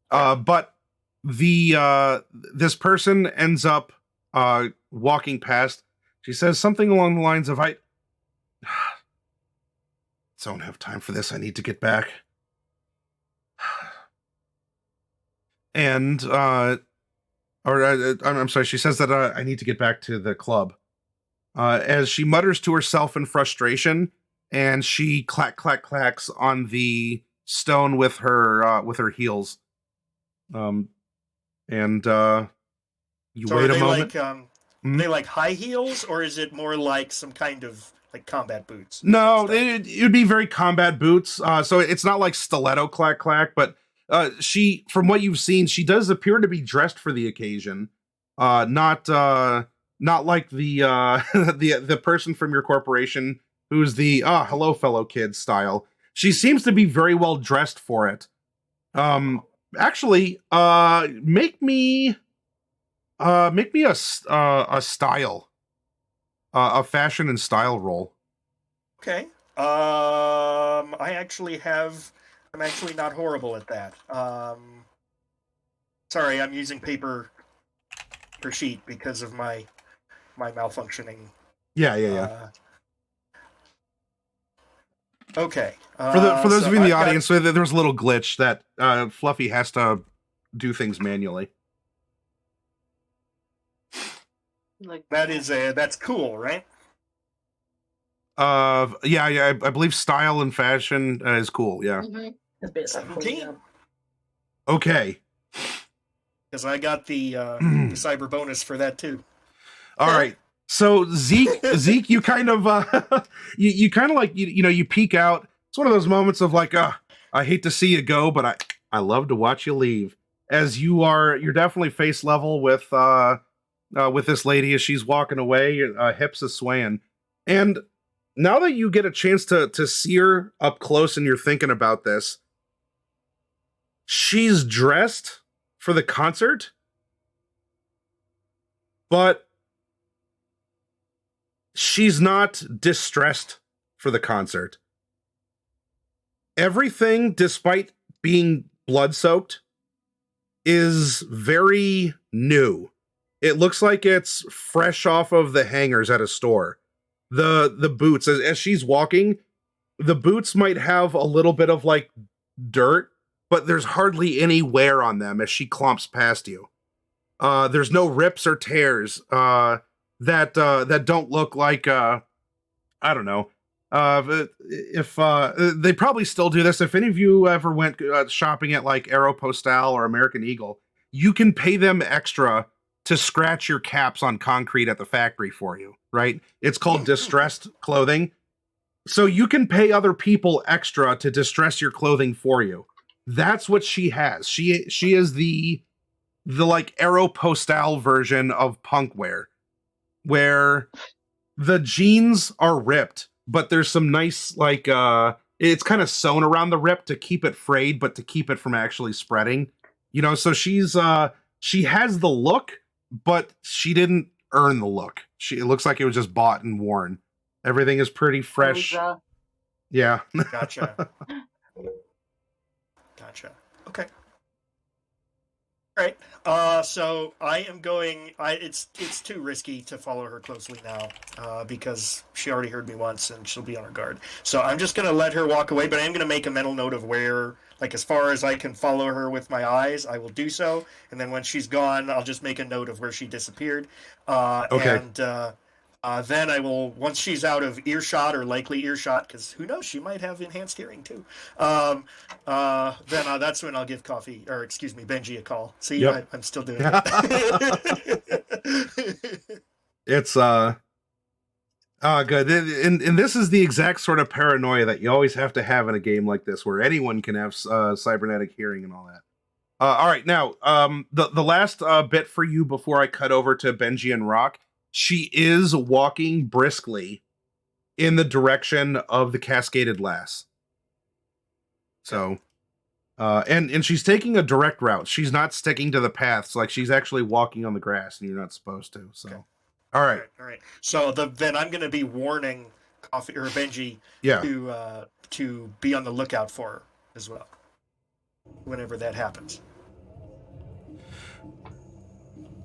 But this person ends up walking past. She says something along the lines of, "I don't have time for this. I need to get back." And I'm sorry. She says that I need to get back to the club. As she mutters to herself in frustration, and she clacks on the stone with her heels. You So wait are a they moment. are they like high heels, or is it more like some kind of like combat boots? No, it would be very combat boots. So it's not like stiletto clack, but she, from what you've seen, she does appear to be dressed for the occasion. Not like the the person from your corporation who's the hello fellow kid style. She seems to be very well dressed for it. Actually, make me a style, a fashion and style roll. Okay. I'm actually not horrible at that. Sorry, I'm using paper per sheet because of my malfunctioning. Yeah. Okay. For those of you in the audience, so there's a little glitch that Fluffy has to do things manually. Like that's cool, right? Yeah, I believe style and fashion is cool. Yeah. mhm. It's basically, 17. Okay. Because I got the cyber bonus for that too. All right. So Zeke, you kind of you kind of like you peek out. It's one of those moments of like, I hate to see you go, but I love to watch you leave. As you're definitely face level with this lady as she's walking away, hips are swaying. And now that you get a chance to see her up close and you're thinking about this, she's dressed for the concert, but she's not distressed for the concert. Everything, despite being blood-soaked, is very new. It looks like it's fresh off of the hangers at a store. The boots, as she's walking, the boots might have a little bit of like dirt, but there's hardly any wear on them as she clomps past you. There's no rips or tears that don't look like I don't know. If they probably still do this. If any of you ever went shopping at like Aeropostale or American Eagle, you can pay them extra to scratch your caps on concrete at the factory for you, right? It's called distressed clothing. So you can pay other people extra to distress your clothing for you. That's what she has. She is the like Aeropostale version of punk wear, where the jeans are ripped, but there's some nice like it's kind of sewn around the rip to keep it frayed, but to keep it from actually spreading. So she has the look, but she didn't earn the look. It looks like it was just bought and worn. Everything is pretty fresh. Yeah. Gotcha. Okay. All right. So I am going. It's too risky to follow her closely now because she already heard me once and she'll be on her guard. So I'm just gonna let her walk away. But I am gonna make a mental note of where, like, as far as I can follow her with my eyes, I will do so. And then when she's gone, I'll just make a note of where she disappeared. Okay. And then I will, once she's out of earshot or likely earshot, because who knows, she might have enhanced hearing too. Then that's when I'll give Benji a call. See, yep. I'm still doing it. It's good. And this is the exact sort of paranoia that you always have to have in a game like this, where anyone can have cybernetic hearing and all that. All right, now the last bit for you before I cut over to Benji and Rock. She is walking briskly in the direction of the Cascaded Lass. So, and she's taking a direct route. She's not sticking to the paths. Like, she's actually walking on the grass, and you're not supposed to. So, Okay. All right. All right. So then I'm going to be warning Coffee or Benji Yeah. to be on the lookout for her as well. Whenever that happens.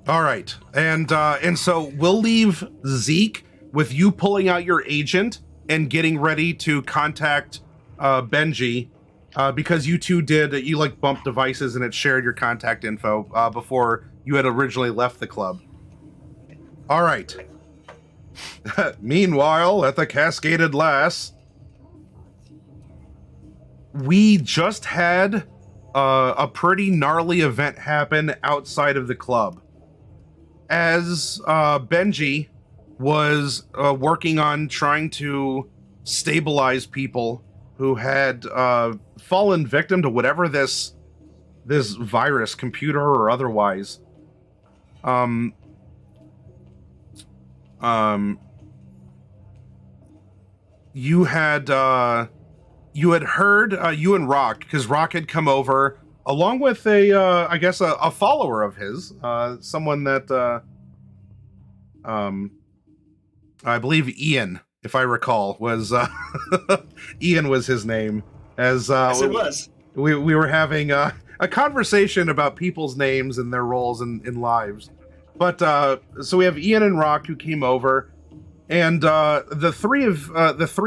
All right. And so we'll leave Zeke with you pulling out your agent and getting ready to contact Benji, because you two you like bumped devices and it shared your contact info before you had originally left the club. All right. Meanwhile, at the Cascaded Lass, we just had a pretty gnarly event happen outside of the club. As Benji was working on trying to stabilize people who had fallen victim to whatever this virus, computer or otherwise, you had heard, you and Rock, because Rock had come over along with a follower of his, someone that I believe Ian, if I recall, was Ian was his name. As Yes, it was. We were having a conversation about people's names and their roles in lives. But so we have Ian and Rock who came over, and the three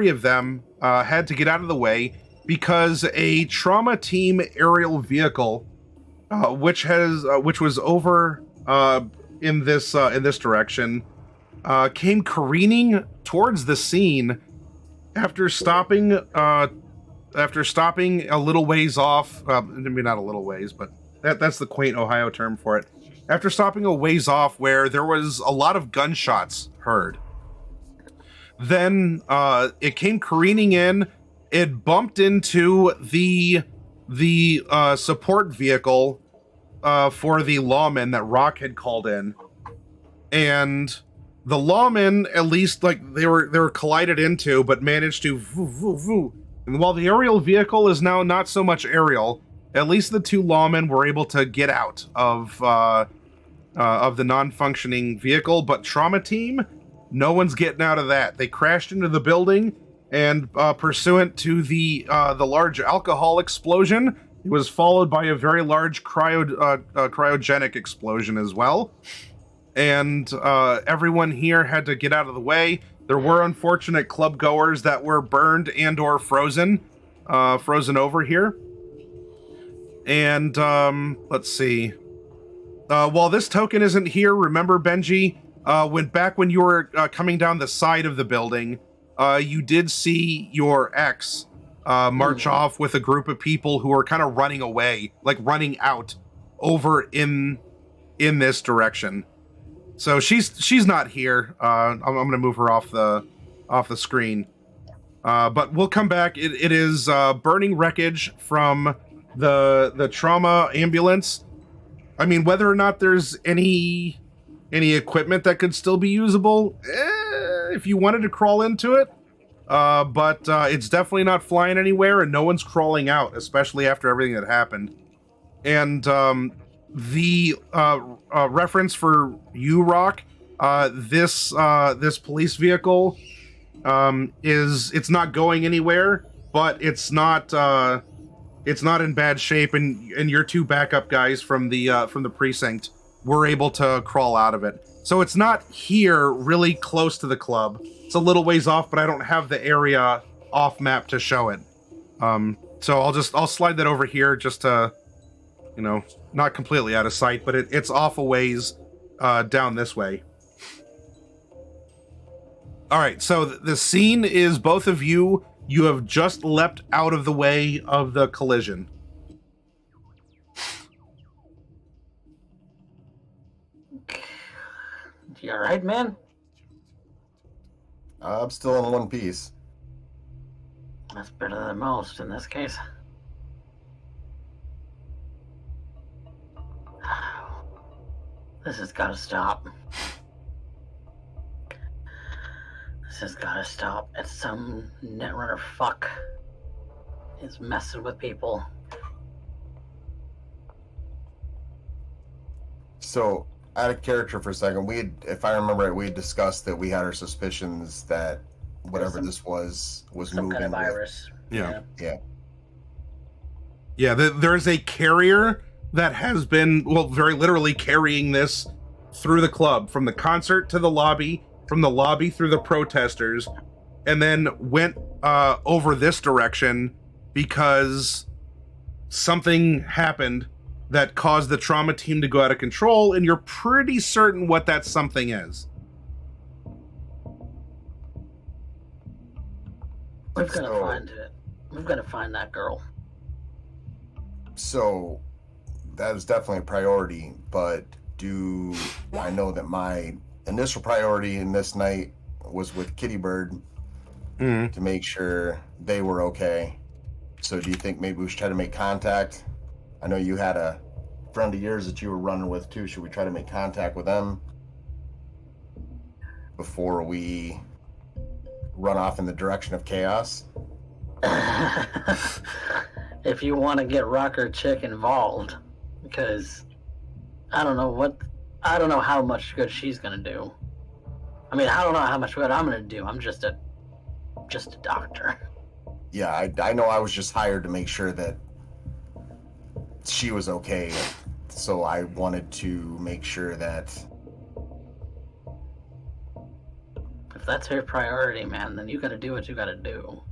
of them had to get out of the way because a trauma team aerial vehicle, which was over in this direction, came careening towards the scene after stopping a little ways off. Maybe not a little ways, but that's the quaint Ohio term for it. After stopping a ways off where there was a lot of gunshots heard. Then it came careening in. It bumped into the support vehicle for the lawmen that Rock had called in, and the lawmen, at least, like, they were collided into, but managed to And while the aerial vehicle is now not so much aerial, at least the two lawmen were able to get out of the non-functioning vehicle. But trauma team, no one's getting out of that. They crashed into the building, and pursuant to the large alcohol explosion, it was followed by a very large cryogenic explosion as well. And everyone here had to get out of the way. There were unfortunate club goers that were burned and or frozen over here. And let's see. While this token isn't here, remember, Benji, when you were coming down the side of the building, you did see your ex march off with a group of people who were kind of running away, like running out over in this direction. So she's not here. I'm going to move her off the screen. But we'll come back. It is burning wreckage from the trauma ambulance. I mean, whether or not there's any equipment that could still be usable, if you wanted to crawl into it. But it's definitely not flying anywhere, and no one's crawling out, especially after everything that happened. And the reference for you, Rock, this police vehicle it's not going anywhere, but it's not in bad shape, and your two backup guys from the precinct were able to crawl out of it. So it's not here, really close to the club. It's a little ways off, but I don't have the area off map to show it. So I'll slide that over here just to, not completely out of sight, but it's off a ways down this way. All right, so the scene is both of you. You have just leapt out of the way of the collision. You all right, man? I'm still in one piece. That's better than most in this case. This has got to stop. This has got to stop. It's some netrunner fuck is messing with people. So, out of character for a second. If I remember right, we had discussed that we had our suspicions that whatever this was some moving kind of with- virus. Yeah. Yeah. There's a carrier that has been, well, very literally carrying this through the club, from the concert to the lobby, from the lobby through the protesters, and then went over this direction because something happened that caused the trauma team to go out of control, and you're pretty certain what that something is. We've got to find it. We've got to find that girl. So that is definitely a priority, but I know that my initial priority in this night was with Kitty Bird to make sure they were okay. So do you think maybe we should try to make contact? I know you had a friend of yours that you were running with too. Should we try to make contact with them before we run off in the direction of chaos? If you want to get Rocker Chick involved, because I don't know how much good she's gonna do. I mean, I don't know how much good I'm gonna do. I'm just a doctor. Yeah, I know I was just hired to make sure that she was okay. So I wanted to make sure that... If that's her priority, man, then you gotta do what you gotta do.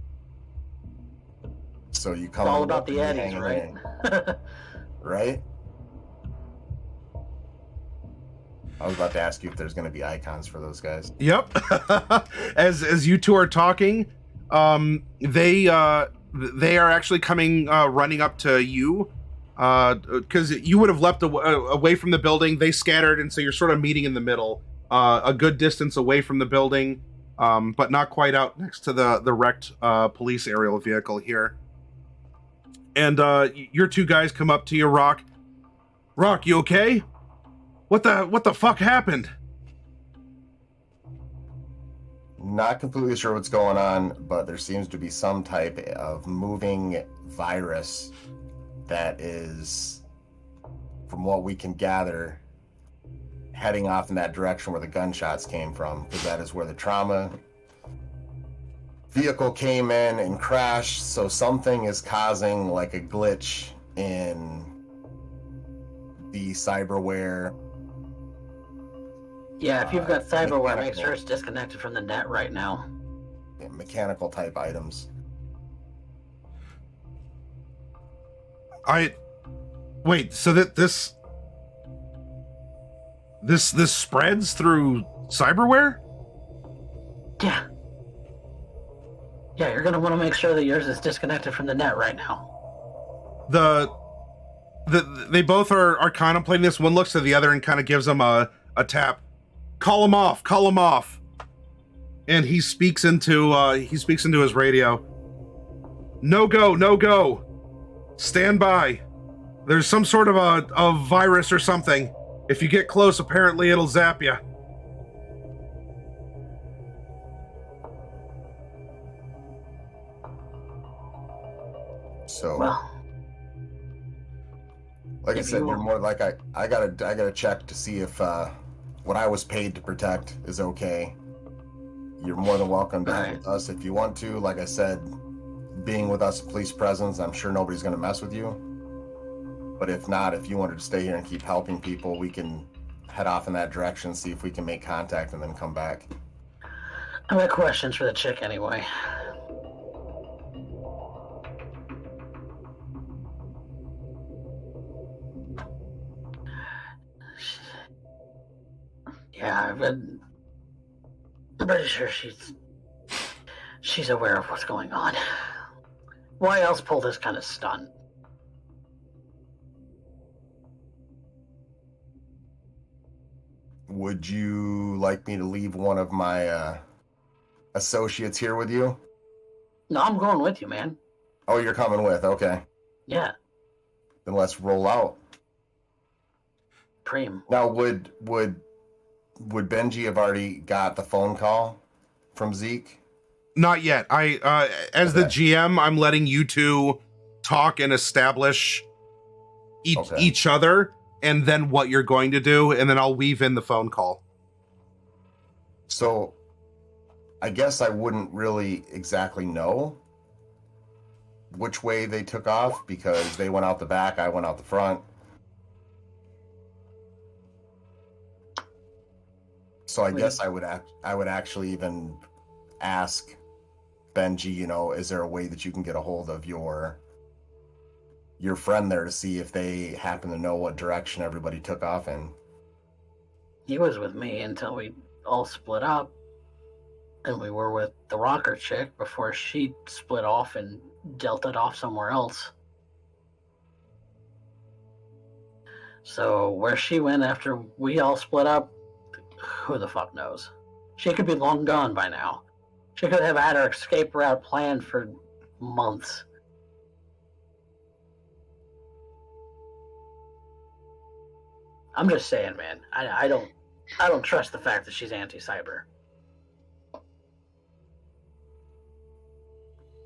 So you come... It's all about the Eddies, right? Right? I was about to ask you if there's going to be icons for those guys. Yep. As you two are talking, they are actually coming running up to you, because you would have leapt away from the building. They scattered, and so you're sort of meeting in the middle, a good distance away from the building, but not quite out next to the wrecked police aerial vehicle here. And your two guys come up to you. Rock, you okay? What the fuck happened? Not completely sure what's going on, but there seems to be some type of moving virus that is, from what we can gather, heading off in that direction where the gunshots came from, because that is where the trauma vehicle came in and crashed. So something is causing like a glitch in the cyberware. Yeah, if you've got cyberware, make sure it's disconnected from the net right now. Mechanical type items. Wait, so that this spreads through cyberware? Yeah. Yeah, you're gonna want to make sure that yours is disconnected from the net right now. They both are contemplating this. One looks to the other and kind of gives them a tap. Call him off. And he speaks into his radio. No go. Stand by. There's some sort of a virus or something. If you get close, apparently it'll zap you. So, Well, like I if said, you you're want- more like I gotta check to see if what I was paid to protect is okay. You're more than welcome to Right. with us if you want to. Like I said, being with us, police presence, I'm sure nobody's gonna mess with you. But if not, if you wanted to stay here and keep helping people, we can head off in that direction, see if we can make contact, and then come back. I've got questions for the chick anyway. Yeah, I'm pretty sure she's aware of what's going on. Why else pull this kind of stunt? Would you like me to leave one of my associates here with you? No, I'm going with you, man. Oh, you're coming with? Okay. Yeah, Then let's roll out. Preem. Now, would Benji have already got the phone call from Zeke? Not yet. As the GM, I'm letting you two talk and establish each other and then what you're going to do, and then I'll weave in the phone call. So, I guess I wouldn't really exactly know which way they took off because they went out the back, I went out the front. So I guess I would actually even ask Benji, you know, is there a way that you can get a hold of your friend there to see if they happen to know what direction everybody took off in? He was with me until we all split up, and we were with the rocker chick before she split off and deltaed off somewhere else. So where she went after we all split up, who the fuck knows? She could be long gone by now. She could have had her escape route planned for months. I'm just saying, man. I don't trust the fact that she's anti-cyber.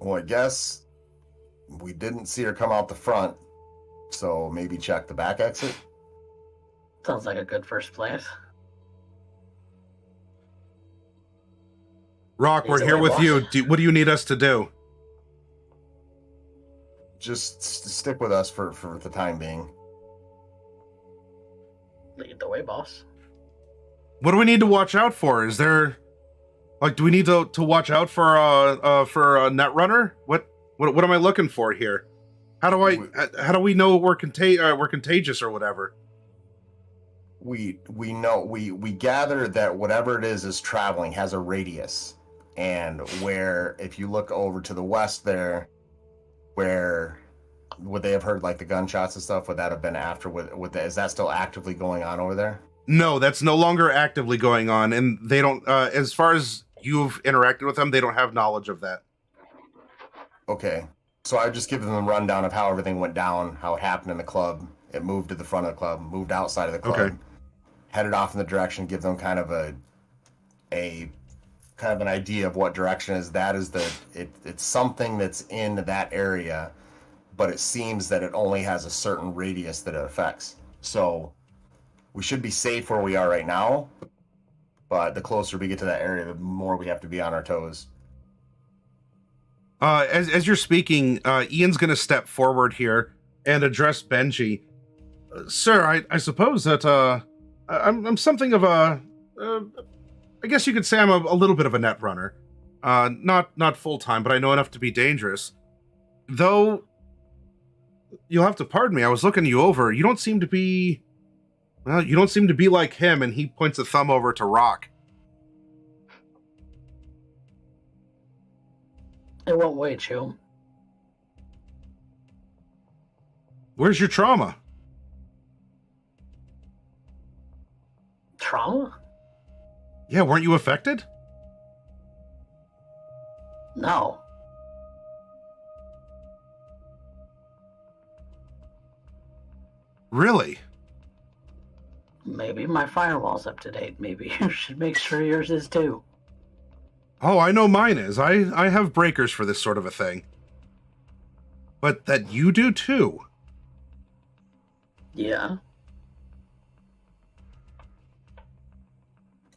Well, I guess we didn't see her come out the front, so maybe check the back exit. Sounds like a good first place. Rock, we're here with you. What do you need us to do? Just stick with us for the time being. Lead the way, boss. What do we need to watch out for? Is there, like, do we need to watch out for a Netrunner? What am I looking for here? How do we know we're contagious or whatever? We know we gather that whatever it is traveling has a radius, and where if you look over to the west there, where would they have heard like the gunshots and stuff? Would that have been after? Is that still actively going on over there? No, that's no longer actively going on, and they don't. As far as you've interacted with them, they don't have knowledge of that. Okay, so I've just given them a rundown of how everything went down, how it happened in the club. It moved to the front of the club, moved outside of the club, headed off in the direction. Give them kind of an idea of what direction is. That is it's something that's in that area, but it seems that it only has a certain radius that it affects. So we should be safe where we are right now, but the closer we get to that area, the more we have to be on our toes. As you're speaking, Ian's going to step forward here and address Benji. Sir, I suppose that I'm something of a I guess you could say I'm a little bit of a net runner. Not full time, but I know enough to be dangerous. Though you'll have to pardon me, I was looking you over. You don't seem to be like him, and he points a thumb over to Rock. It won't wait, Chew. Where's your trauma? Trauma? Yeah, weren't you affected? No. Really? Maybe my firewall's up to date. Maybe you should make sure yours is too. Oh, I know mine is. I have breakers for this sort of a thing. But that you do too. Yeah.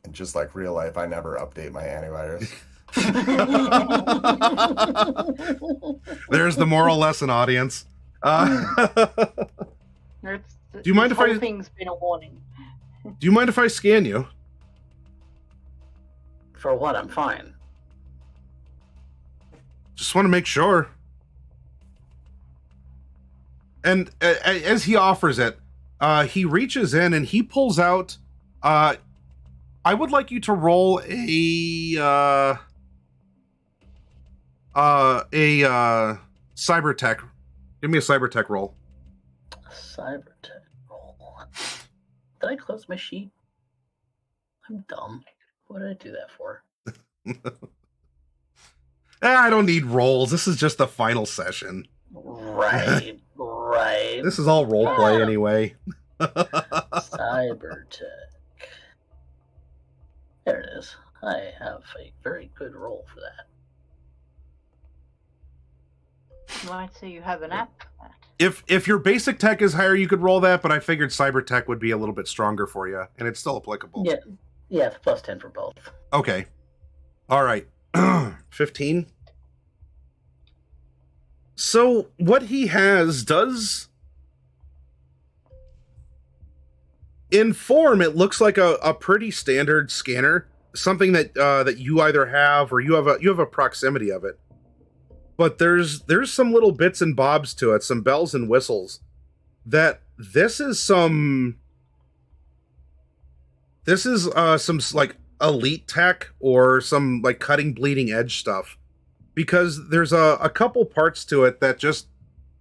And just like real life, I never update my antivirus. There's the moral lesson, audience. Do you mind if I? Thing's been a warning. Do you mind if I scan you? For what? I'm fine. Just want to make sure. And as he offers it, he reaches in and he pulls out. I would like you to roll a cybertech. Give me a cybertech roll. Cybertech roll. Did I close my sheet? I'm dumb. What did I do that for? I don't need rolls. This is just the final session. Right, right. This is all roleplay anyway. Cybertech. There it is. I have a very good roll for that. You might say you have an app for that. If your basic tech is higher, you could roll that, but I figured cyber tech would be a little bit stronger for you, and it's still applicable. Yeah, it's plus 10 for both. Okay. All right. 15. So what he has does, in form, it looks like a pretty standard scanner, something that that you either have or you have a proximity of it. But there's some little bits and bobs to it, some bells and whistles. That this is some like elite tech or some like cutting bleeding edge stuff, because there's a couple parts to it that just,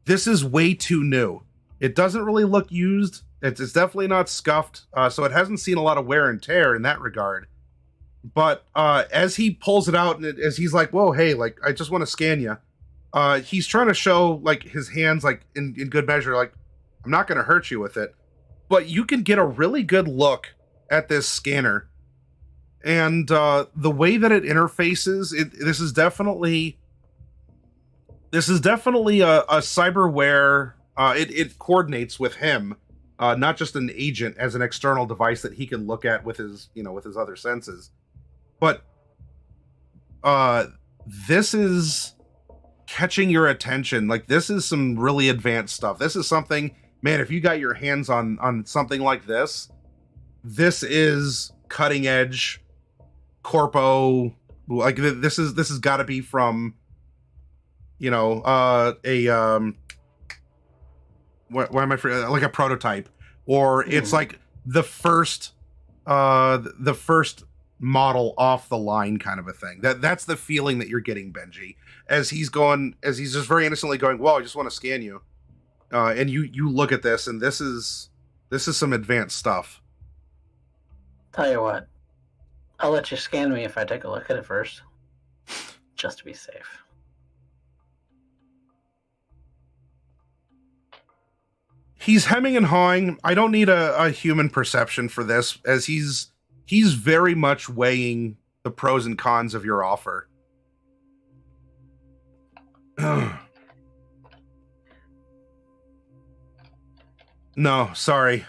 this is way too new. It doesn't really look used. It's definitely not scuffed, so it hasn't seen a lot of wear and tear in that regard. But as he pulls it out and as he's like, whoa, hey, like, I just want to scan you, he's trying to show like his hands, like in good measure, like, I'm not going to hurt you with it. But you can get a really good look at this scanner. And the way that it interfaces, this is definitely a cyberware. It coordinates with him, not just an agent as an external device that he can look at with his other senses. But this is catching your attention. Like, this is some really advanced stuff. This is something, man, if you got your hands on something like this is cutting edge corpo. Like, this has got to be from, why am I like a prototype, or it's like the first model off the line kind of a thing. That's the feeling that you're getting, Benji, as he's just very innocently going, well, I just want to scan you, and you look at this, and this is some advanced stuff. Tell you what, I'll let you scan me if I take a look at it first, just to be safe. He's hemming and hawing. I don't need a human perception for this, as he's very much weighing the pros and cons of your offer. No, sorry.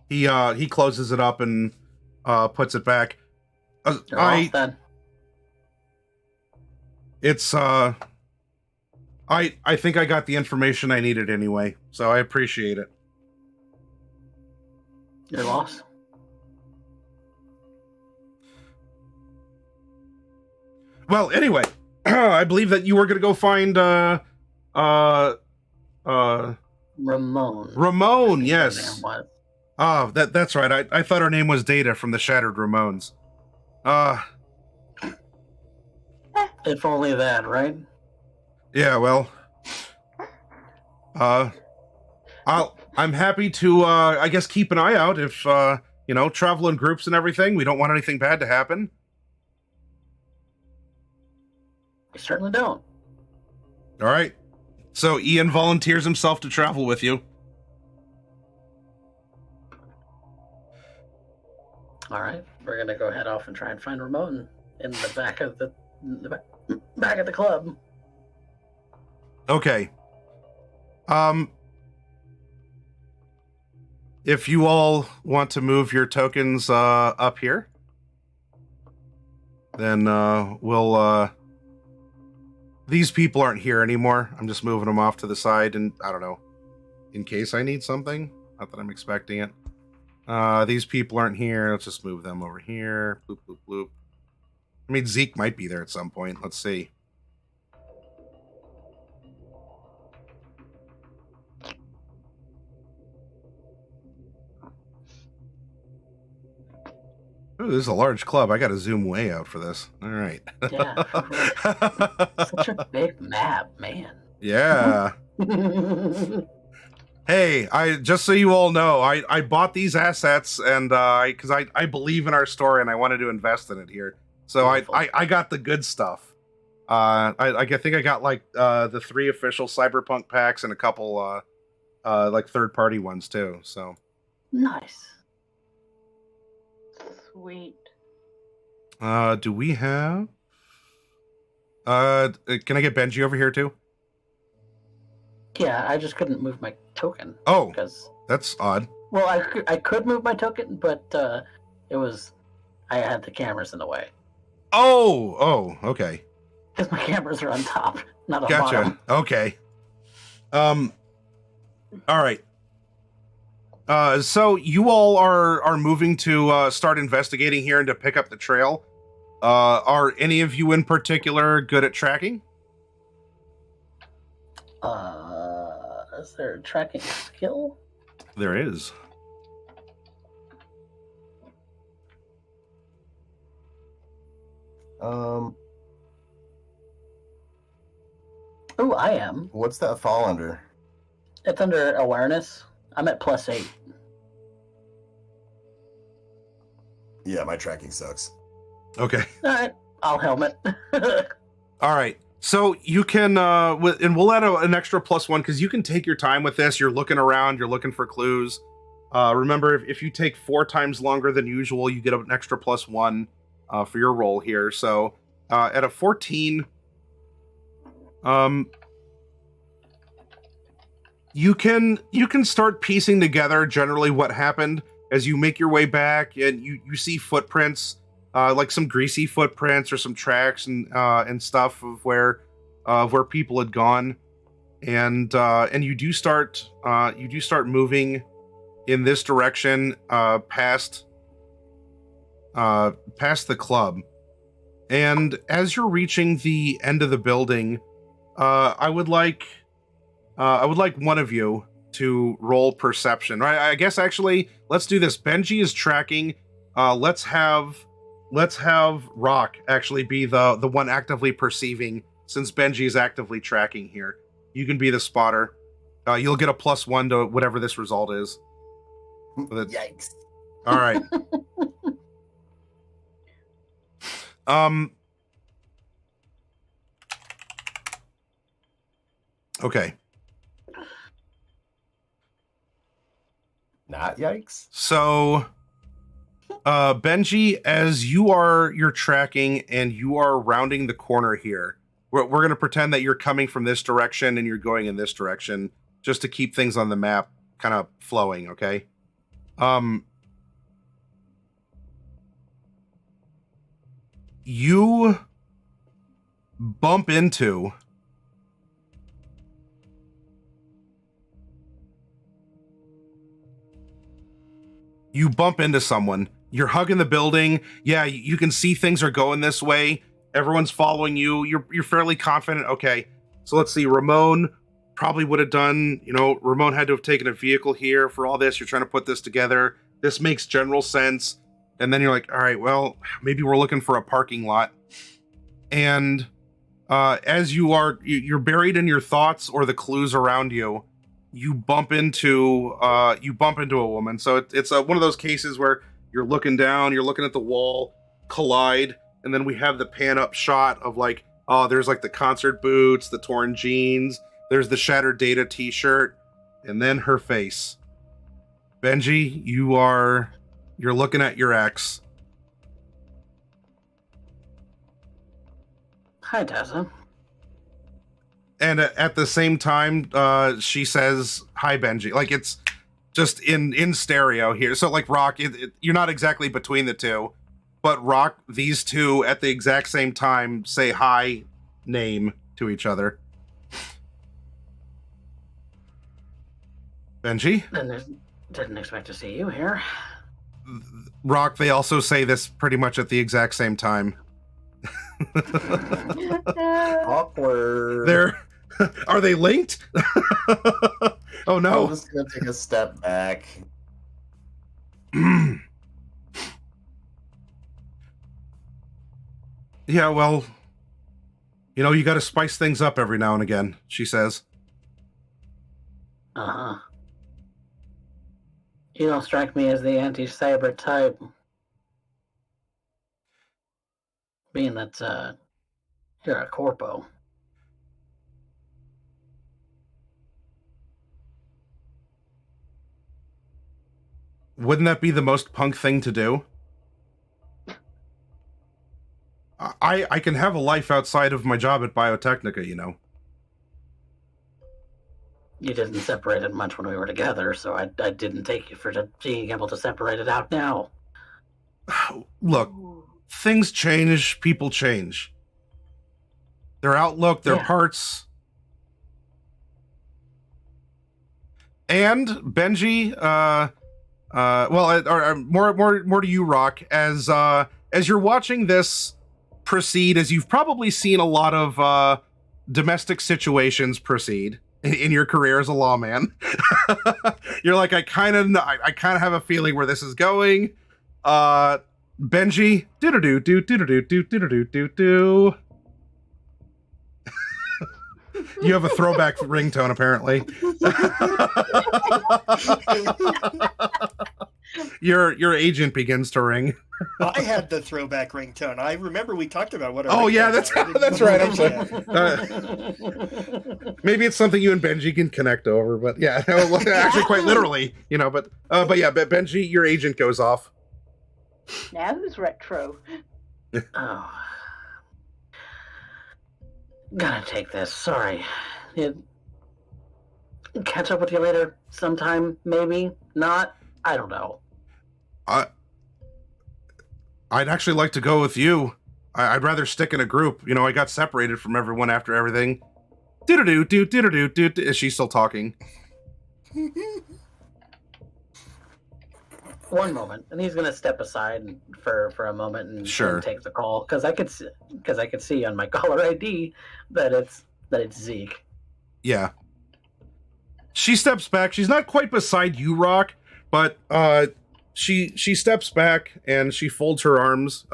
He closes it up and puts it back. You're off then. It's I think I got the information I needed anyway, so I appreciate it. You're lost. Well, anyway, I believe that you were going to go find Ramone. Ramone, yes. Oh, that's right. I thought her name was Data from the Shattered Ramones. If only that, right? Yeah, well, I'm happy to, I guess, keep an eye out if, travel in groups and everything. We don't want anything bad to happen. We certainly don't. All right. So Ian volunteers himself to travel with you. All right, we're gonna go head off and try and find Ramone in the back of the back of the club. Okay. If you all want to move your tokens up here, then we'll these people aren't here anymore. I'm just moving them off to the side, and I don't know, in case I need something. Not that I'm expecting it. These people aren't here. Let's just move them over here. Bloop, bloop, bloop. I mean, Zeke might be there at some point. Let's see. Ooh, this is a large club. I got to zoom way out for this. All right. Yeah. Such a big map, man. Yeah. Hey, just so you all know, I bought these assets and because I believe in our story and I wanted to invest in it here. So I got the good stuff. I think I got like the 3 official Cyberpunk packs and a couple like third-party ones too. So nice. Sweet. Do we have can I get Benji over here too? Yeah, I just couldn't move my token. Oh, Because, that's odd. well, I could move my token, but I had the cameras in the way. Oh, okay. Because my cameras are on top, not on Gotcha. bottom. Okay. All right. So you all are moving to start investigating here and to pick up the trail. Are any of you in particular good at tracking? Is there a tracking skill? There is. Oh, I am. What's that fall under? It's under awareness. I'm at +8. Yeah, my tracking sucks. Okay. All right, I'll helmet. All right. So you can, and we'll add an extra +1 because you can take your time with this. You're looking around, you're looking for clues. Remember, if you take 4 times longer than usual, you get an extra +1 for your roll here. So at a 14, you can start piecing together generally what happened as you make your way back, and you see footprints. Like some greasy footprints or some tracks and stuff of where people had gone, and you do start moving in this direction past the club, and as you're reaching the end of the building, I would like one of you to roll perception. Right? I guess actually let's do this. Benji is tracking. Let's have Rock actually be the one actively perceiving, since Benji is actively tracking here. You can be the spotter. You'll get a +1 to whatever this result is. Yikes. All right. Okay. Not yikes. So Benji, as you're tracking and you are rounding the corner here, we're going to pretend that you're coming from this direction and you're going in this direction just to keep things on the map kind of flowing, okay? You bump into someone. You're hugging the building. Yeah, you can see things are going this way. Everyone's following you. You're fairly confident. Okay, so let's see. Ramone probably would have done, Ramone had to have taken a vehicle here for all this. You're trying to put this together. This makes general sense. And then you're like, all right, well, maybe we're looking for a parking lot. And as you're buried in your thoughts or the clues around you, you bump into a woman. So it's one of those cases where you're looking down, you're looking at the wall, collide, and then we have the pan up shot of like, oh, there's like the concert boots, the torn jeans, there's the shattered Data t-shirt, and then her face. Benji, you're looking at your ex. Hi, Tessa. And at the same time, she says, hi, Benji. Like, it's just in stereo here. So, like, Rock, you're not exactly between the two. But Rock, these two, at the exact same time, say hi, name to each other. Benji? Didn't expect to see you here. Rock, they also say this pretty much at the exact same time. Awkward. Are they linked? Oh no. I'm just gonna take a step back. Yeah, well, you got to spice things up every now and again, she says. Uh-huh. You don't strike me as the anti-cyber type. Being that, you're a corpo. Wouldn't that be the most punk thing to do? I can have a life outside of my job at Biotechnica, you didn't separate it much when we were together, so I didn't take you for being able to separate it out now. Look, things change, people change. Their outlook, their parts. And Benji, more to you, Rock, as you're watching this proceed, as you've probably seen a lot of domestic situations proceed in your career as a lawman. You're like, I kind of have a feeling where this is going. Benji, do. You have a throwback ringtone, apparently. Your agent begins to ring. I had the throwback ringtone. I remember we talked about what. That's right. I'm sorry. Maybe it's something you and Benji can connect over, but yeah, actually, quite literally, But yeah, Benji, your agent goes off. Now who's retro? Oh. Gotta take this. Sorry. Catch up with you later sometime, maybe. Not. I don't know. I'd actually like to go with you. I'd rather stick in a group. I got separated from everyone after everything. Is she still talking? One moment, and he's gonna step aside for a moment and take the call because I could see on my caller ID that it's Zeke. Yeah. She steps back. She's not quite beside you, Rock, but she steps back and she folds her arms.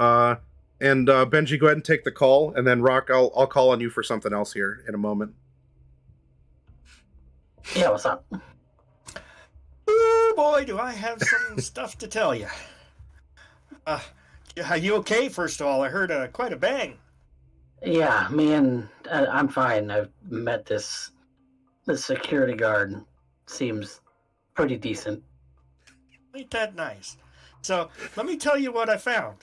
And Benji, go ahead and take the call, and then Rock, I'll call on you for something else here in a moment. Yeah, what's up? Oh boy, do I have some stuff to tell you. Are you okay? First of all, I heard quite a bang. Yeah, me and I'm fine. I've met this security guard. Seems pretty decent. Ain't that nice? So let me tell you what I found.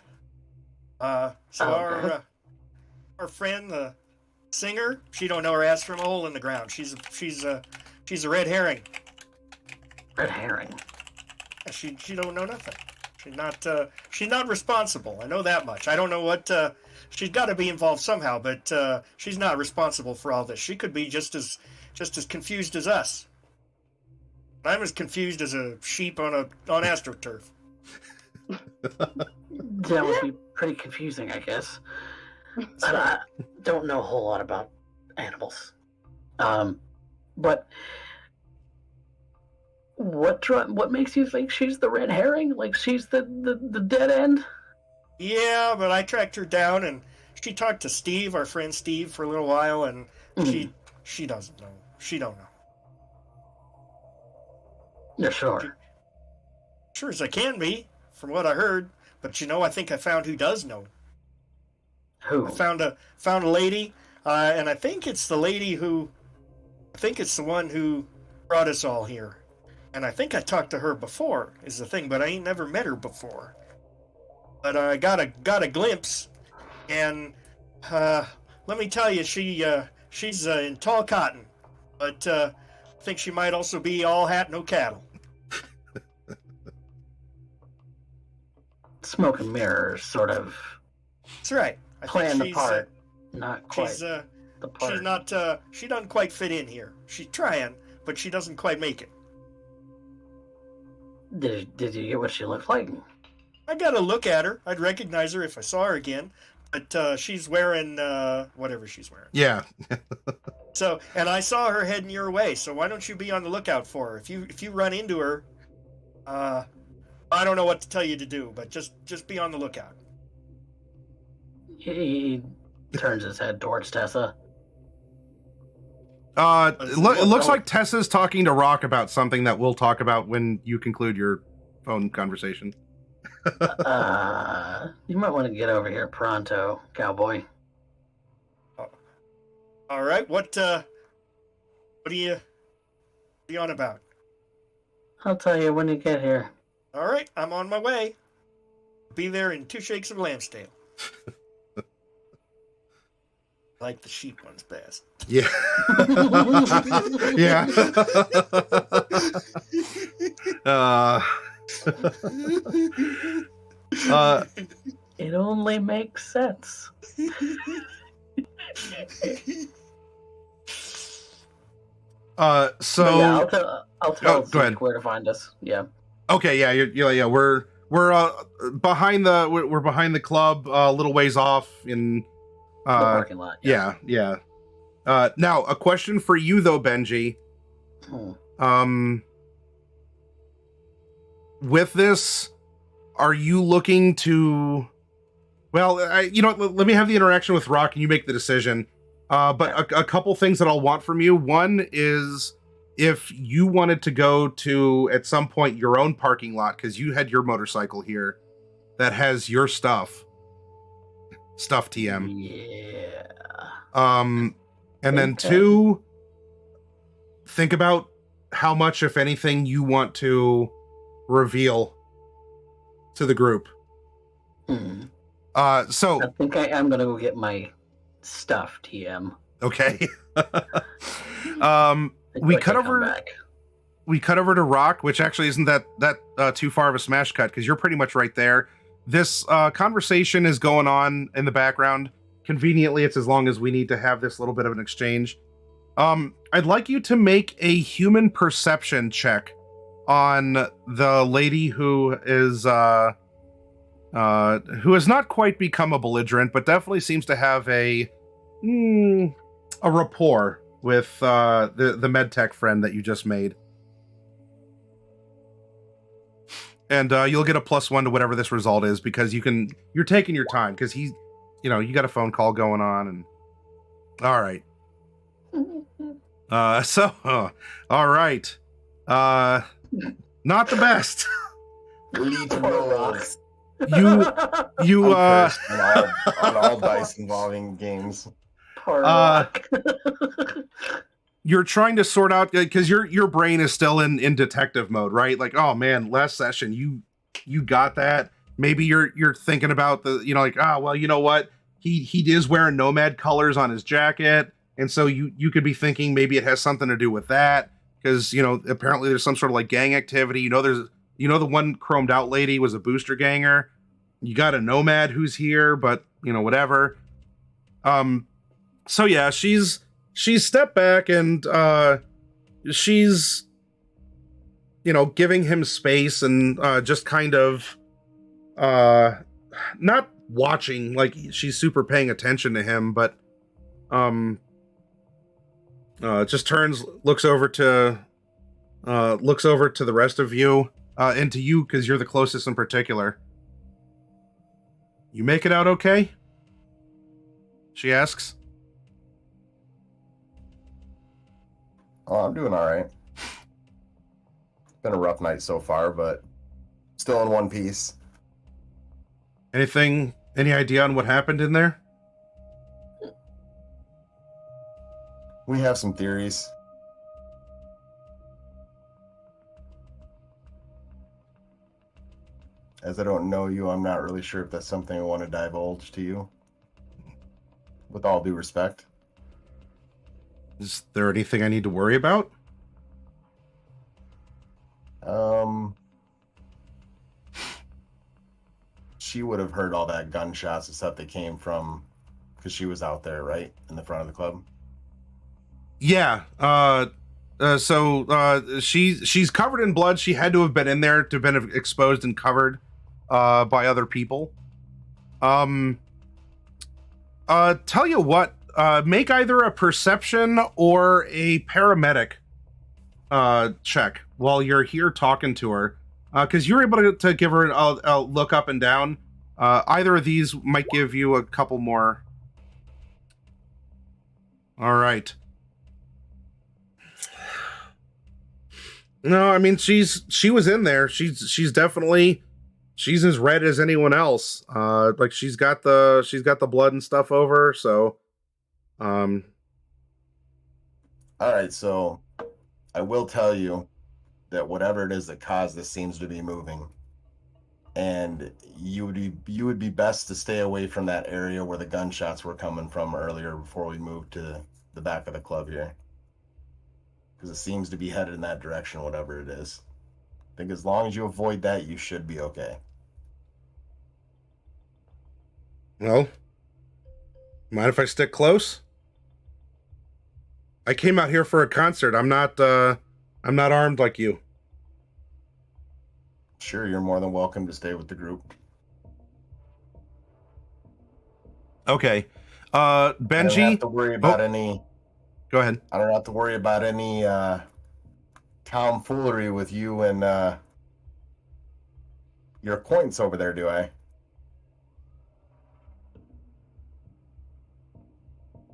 Our friend, the singer, she don't know her ass from a hole in the ground. She's a red herring. Red herring. She don't know nothing. She's not responsible. I know that much. I don't know what she's got to be involved somehow, but she's not responsible for all this. She could be just as confused as us. I'm as confused as a sheep on AstroTurf. That would be pretty confusing, I guess. I don't know a whole lot about animals. But what makes you think she's the red herring? Like she's the dead end? Yeah, but I tracked her down and she talked to Steve, our friend Steve, for a little while, and she doesn't know. She don't know. You're sure? Sure as I can be, from what I heard. But I think I found who does know. Who? I found a lady, and I think it's the lady I think it's the one who brought us all here. And I think I talked to her before, is the thing, but I ain't never met her before. But I got a glimpse, and let me tell you, she's in tall cotton, but I think she might also be all hat, no cattle. Smoke and mirrors, sort of. That's right. Playing the part, not quite the part. She's not. She doesn't quite fit in here. She's trying, but she doesn't quite make it. Did you get what she looked like? I got to look at her. I'd recognize her if I saw her again. But she's wearing whatever she's wearing. Yeah. So, and I saw her heading your way. So why don't you be on the lookout for her? If you run into her, I don't know what to tell you to do, but just be on the lookout. He turns his head towards Tessa. It looks like Tessa's talking to Rock about something that we'll talk about when you conclude your phone conversation. You might want to get over here pronto, cowboy. All right, what are you on about? I'll tell you when you get here. All right, I'm on my way. Be there in 2 shakes of lamb's tail. I like the sheep ones best. Yeah. Yeah. It only makes sense. So But yeah, I'll tell go ahead. Zeke where to find us. Yeah. Okay, yeah, yeah. We're behind the club, a little ways off in The parking lot. Yeah. Now a question for you though, Benji. With this, are you looking to? Well, let me have the interaction with Rock, and you make the decision. But a couple things that I'll want from you. One is if you wanted to go to, at some point, your own parking lot, because you had your motorcycle here that has your stuff TM. Yeah. And then two, think about how much, if anything, you want to reveal to the group. So I think I am gonna go get my stuff, TM. Okay. We cut over to Rock, which actually isn't that too far of a smash cut, because you're pretty much right there. This conversation is going on in the background. Conveniently, it's as long as we need to have this little bit of an exchange. I'd like you to make a human perception check on the lady who has not quite become a belligerent, but definitely seems to have a rapport with the medtech friend that you just made. And you'll get a +1 to whatever this result is, because you're taking your time, because you got a phone call going on. And all right. All right. Not the best. Lead to rolls. You on all dice involving games. Poor Rock. You're trying to sort out, because your brain is still in detective mode, right? Like, oh man, last session you got that. Maybe you're thinking about well, you know what? He is wearing nomad colors on his jacket, and so you could be thinking maybe it has something to do with that, because apparently there's some sort of like gang activity. There's the one chromed out lady was a booster ganger. You got a nomad who's here, but whatever. So yeah, she's stepped back, and she's giving him space, and just kind of not watching like she's super paying attention to him, but just turns, looks over to the rest of you, and to you, because you're the closest in particular. You make it out okay? She asks. Oh, I'm doing all right. Been a rough night so far, but still in one piece. Any idea on what happened in there? We have some theories. As I don't know you, I'm not really sure if that's something I want to divulge to you. With all due respect. Is there anything I need to worry about? She would have heard all that gunshots and stuff that came from, because she was out there, right? In the front of the club? Yeah. She's covered in blood. She had to have been in there to have been exposed and covered by other people. Tell you what, make either a perception or a paramedic check while you're here talking to her, because you're able to give her a look up and down. Either of these might give you a couple more. All right. No, I mean she was in there. She's definitely as red as anyone else. Like she's got the blood and stuff over her, so all right, so I will tell you that whatever it is that caused this seems to be moving. and you would be best to stay away from that area where the gunshots were coming from earlier before we moved to the back of the club here, because it seems to be headed in that direction, whatever it is. I think as long as you avoid that, you should be okay. Well, mind if I stick close? I came out here for a concert. I'm not armed like you. Sure, you're more than welcome to stay with the group. Okay. Benji, I don't have to worry about any. Go ahead. I don't have to worry about any tomfoolery with you and your acquaintance over there, do I?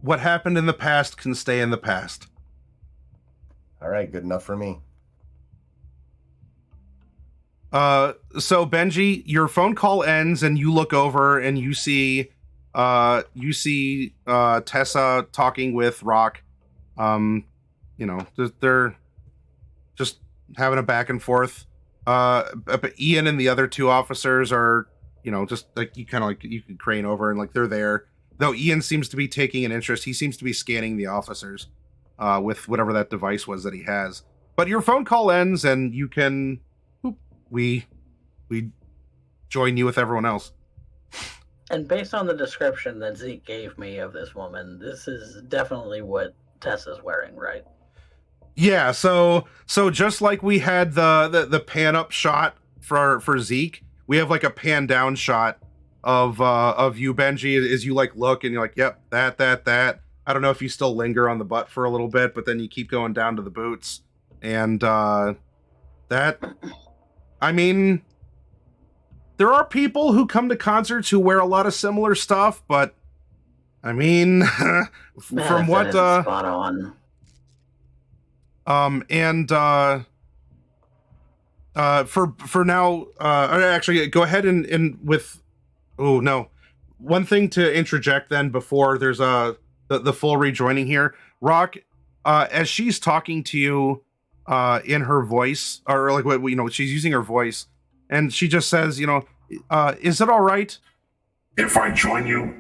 What happened in the past can stay in the past. All right, good enough for me. So Benji, your phone call ends and you look over and you see Tessa talking with Rock. You know, they're just having a back and forth. But Ian and the other two officers are, you know, just like you kind of like you can crane over and like they're there. Though Ian seems to be taking an interest. He seems to be scanning the officers with whatever that device was that he has. But your phone call ends and you can we join you with everyone else. And based on the description that Zeke gave me of this woman, this is definitely what Tessa's wearing, right? Yeah, so just like we had the pan up shot for Zeke, we have like a pan down shot of you, Benji, as you like look and you're like, yep, that. I don't know if you still linger on the butt for a little bit, but then you keep going down to the boots. And that, I mean, there are people who come to concerts who wear a lot of similar stuff, but I mean, from what spot on. For now, actually go ahead and with, oh no, one thing to interject then before there's the full rejoining here. Rock, as she's talking to you in her voice, or like what, you know, she's using her voice, and she just says, you know, is it all right if I join you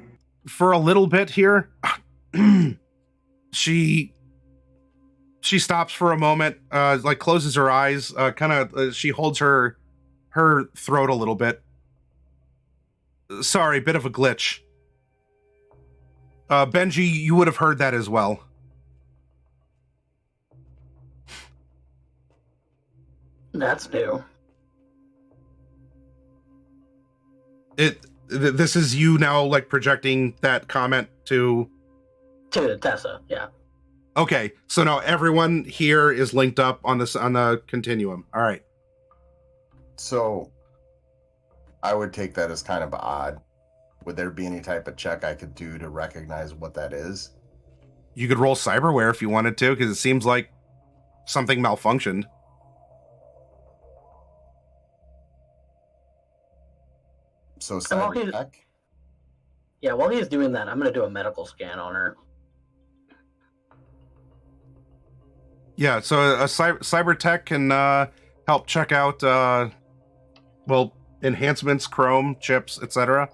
for a little bit here? She stops for a moment, like closes her eyes, she holds her throat a little bit. Sorry, bit of a glitch. Benji, you would have heard that as well. That's new. This is you now, like projecting that comment to Tessa, yeah. Okay, so now everyone here is linked up on the continuum. All right. So I would take that as kind of odd. Would there be any type of check I could do to recognize what that is? You could roll cyberware if you wanted to, because it seems like something malfunctioned. So cyber check? Yeah, while he's doing that, I'm going to do a medical scan on her. Yeah, so a cyber tech can help check out, well, enhancements, chrome, chips, etc.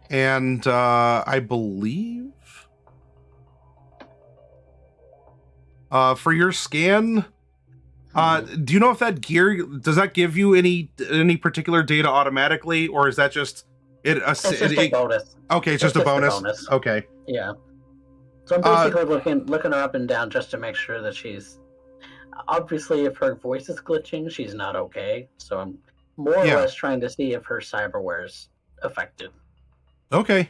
And I believe for your scan, do you know if that gear, does that give you any particular data automatically, or is that just it's just a bonus? Okay, it's just a bonus. Okay. Yeah. So I'm basically looking her up and down just to make sure that she's, obviously if her voice is glitching, she's not okay. So I'm more or less trying to see if her cyberware's affected. Okay.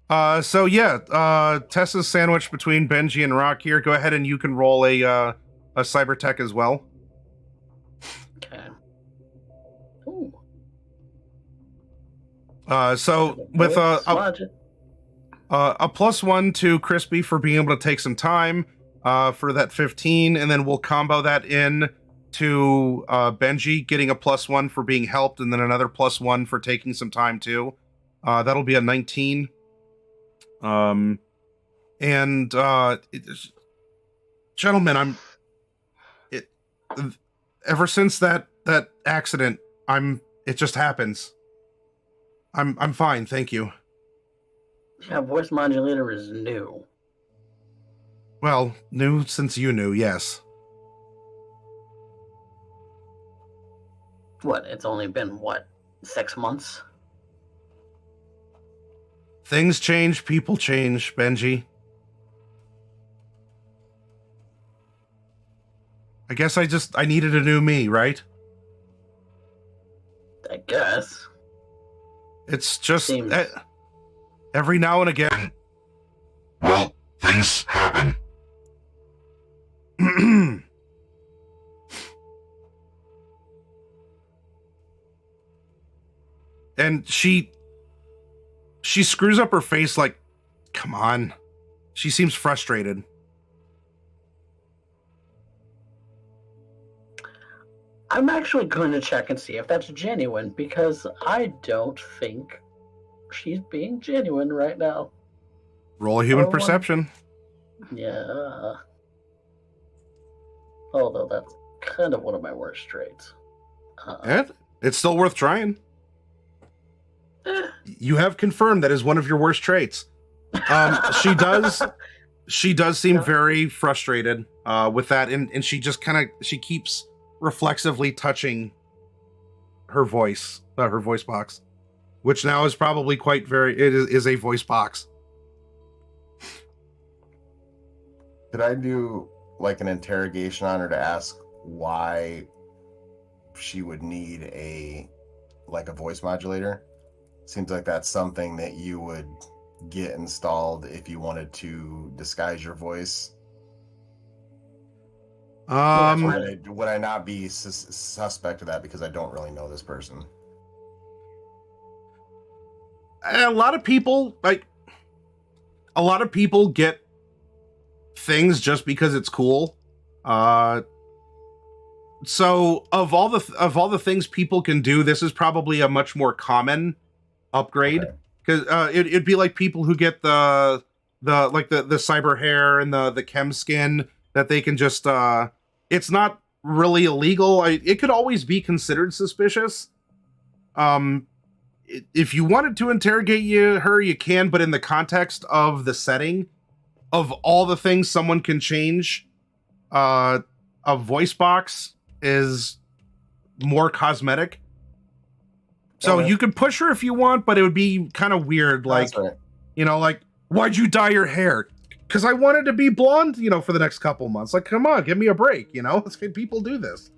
So yeah, Tessa's sandwiched between Benji and Rock here. Go ahead and you can roll a cyber tech as well. Okay. Ooh. So with a +1 to Crispy for being able to take some time for that 15, and then we'll combo that in to Benji getting a +1 for being helped, and then another +1 for taking some time too. That'll be a 19. Gentlemen, ever since that accident, it just happens. I'm fine, thank you. Yeah, voice modulator is new. Well, new since you knew, yes. What? It's only been 6 months? Things change, people change, Benji. I guess I needed a new me, right? I guess. It's just Seems- every now and again. Well, things happen. And she screws up her face like, come on. She seems frustrated. I'm actually going to check and see if that's genuine, because I don't think she's being genuine right now. Roll a human Oh, perception. Yeah. Although that's kind of one of my worst traits. It's still worth trying. You have confirmed that is one of your worst traits. She does seem very frustrated with that, and she just she keeps reflexively touching her voice box, which now is probably it is a voice box. Could I do like an interrogation on her to ask why she would need a voice modulator? Seems like that's something that you would get installed if you wanted to disguise your voice. Would I not be suspect of that because I don't really know this person? A lot of people get things just because it's cool. So of all the things people can do, this is probably a much more common upgrade, because it'd be like people who get the cyber hair and the chem skin that they can just it's not really illegal. It could always be considered suspicious. If you wanted to interrogate her, you can, but in the context of the setting of all the things someone can change, a voice box is more cosmetic. So you could push her if you want, but it would be kind of weird. Like, like, why'd you dye your hair? Because I wanted to be blonde, for the next couple months. Like, come on, give me a break. People do this.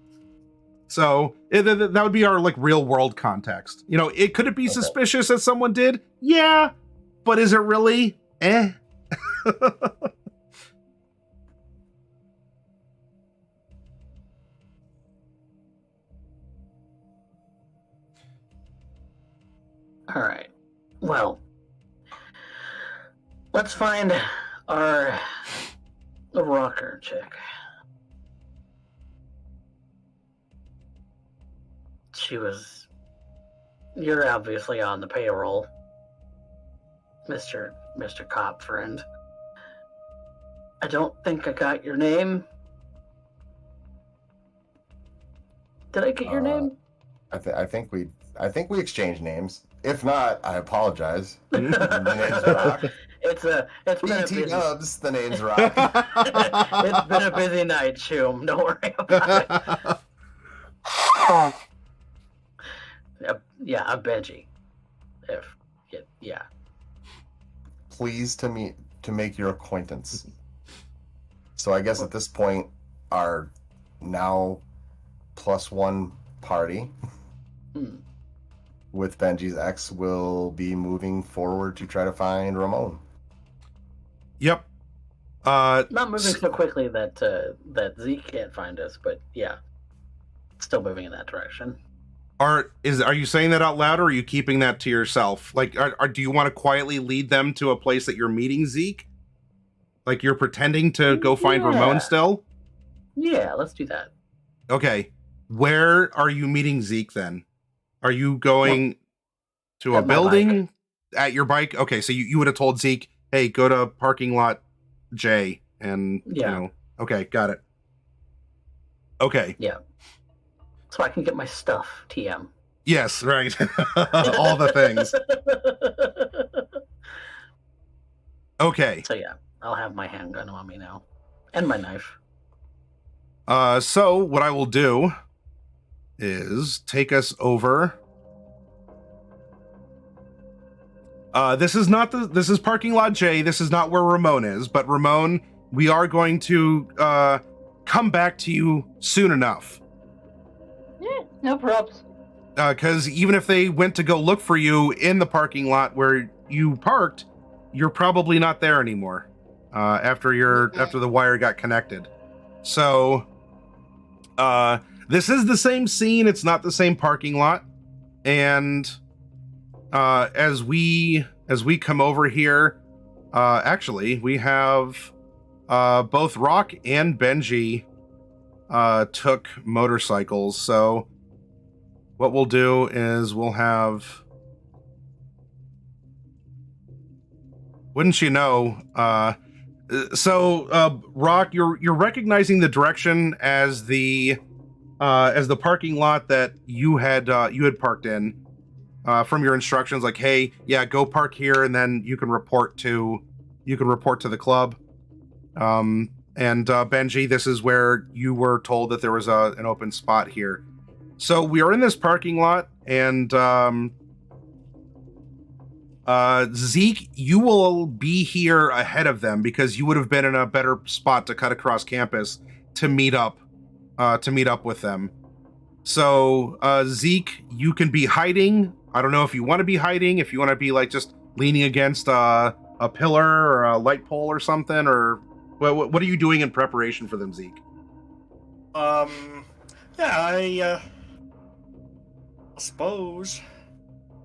So that would be our real world context. Could it be suspicious that someone did? Yeah, but is it really? All right. Well, let's find our rocker chick. You're obviously on the payroll, Mr. Cop friend. I don't think I got your name. Did I get your name? I think we exchanged names. If not, I apologize. The name's Rock. It's been a busy... Dubs, the name's Rock. It's been a busy night, Choom. Don't worry about it. Yeah, I'm Benji. Yeah. Pleased to make your acquaintance. So I guess at this point, our now +1 party with Benji's ex will be moving forward to try to find Ramone. Yep. Not moving so quickly that Zeke can't find us, but yeah, still moving in that direction. Are you saying that out loud, or are you keeping that to yourself? Like, do you want to quietly lead them to a place that you're meeting Zeke? Like, you're pretending to go find Ramone still? Yeah, let's do that. Okay. Where are you meeting Zeke then? Are you going to a building at your bike? Okay, so you would have told Zeke, hey, go to parking lot J, and, okay, got it. Okay. Yeah. So I can get my stuff, TM. Yes, right. All the things. Okay. So yeah, I'll have my handgun on me now. And my knife. So what I will do is take us over. This is parking lot J. This is not where Ramone is, but Ramone, we are going to come back to you soon enough. Yeah, no props. Because even if they went to go look for you in the parking lot where you parked, you're probably not there anymore. After the wire got connected. So, this is the same scene. It's not the same parking lot, and as we come over here, actually, we have both Rock and Benji took motorcycles. So what we'll do is we'll have, wouldn't you know, Rock, you're recognizing the direction as the parking lot that you had parked in from your instructions. Like, hey, yeah, go park here, and then you can report to the club. And Benji, this is where you were told that there was an open spot here. So we are in this parking lot, and Zeke, you will be here ahead of them because you would have been in a better spot to cut across campus to meet up with them. So Zeke, you can be hiding. I don't know if you want to be hiding, if you want to be like just leaning against a pillar or a light pole or something, or what are you doing in preparation for them, Zeke? I suppose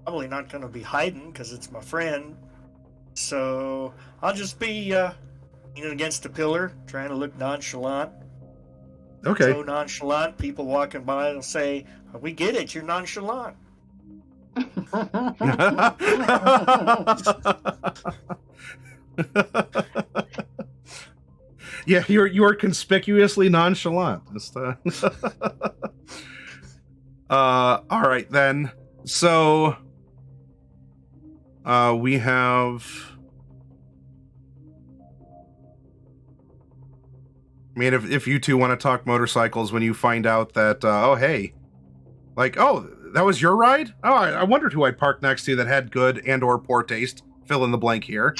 probably not going to be hiding because it's my friend. So I'll just be leaning against a pillar, trying to look nonchalant. Okay. So nonchalant, people walking by will say, "We get it, you're nonchalant." Yeah, you are conspicuously nonchalant. All right then. So we have. I mean, if you two want to talk motorcycles when you find out that, oh hey, like, oh, that was your ride? Oh, I wondered who I parked next to that had good and or poor taste. Fill in the blank here.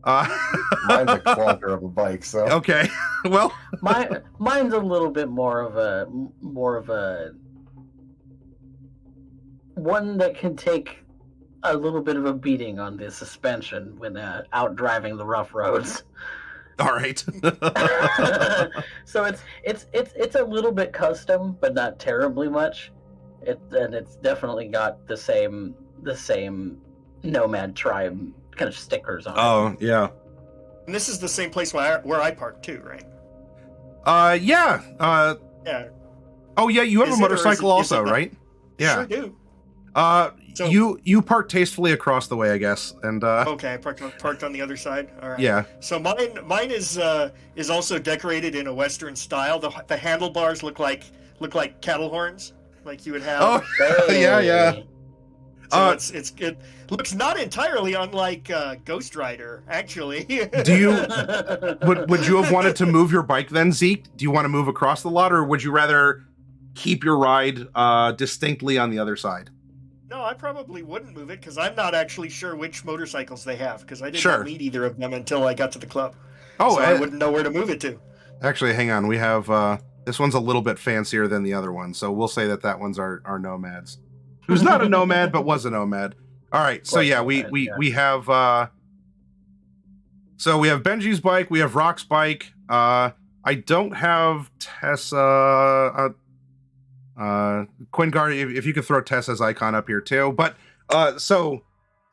Mine's a clunker of a bike, so okay. Well, mine's a little bit more of a one that can take a little bit of a beating on the suspension when out driving the rough roads. All right. So it's a little bit custom, but not terribly much. It's definitely got the same Nomad Tribe kind of stickers on it. Oh, yeah. And this is the same place where I parked too, right? Yeah. Yeah. Oh, yeah, you have Is a it, or motorcycle is it also, not? right? Yeah. Sure do. So- You park tastefully across the way, I guess, and Okay, I parked on the other side. All right. yeah. So mine is also decorated in a Western style. The handlebars look like cattle horns, like you would have. Oh, yeah. So it looks not entirely unlike Ghost Rider, actually. Do you would you have wanted to move your bike then, Zeke? Do you want to move across the lot, or would you rather keep your ride distinctly on the other side? No, I probably wouldn't move it because I'm not actually sure which motorcycles they have because I didn't Sure. meet either of them until I got to the club. Oh, so I wouldn't know where to move it to. Actually, hang on. We have this one's a little bit fancier than the other one, so we'll say that one's our nomads. Who's not a nomad but was a nomad. All right, so yeah, we have so we have Benji's bike, we have Rock's bike. I don't have Tessa. Quingard, if you could throw Tessa's icon up here too. But so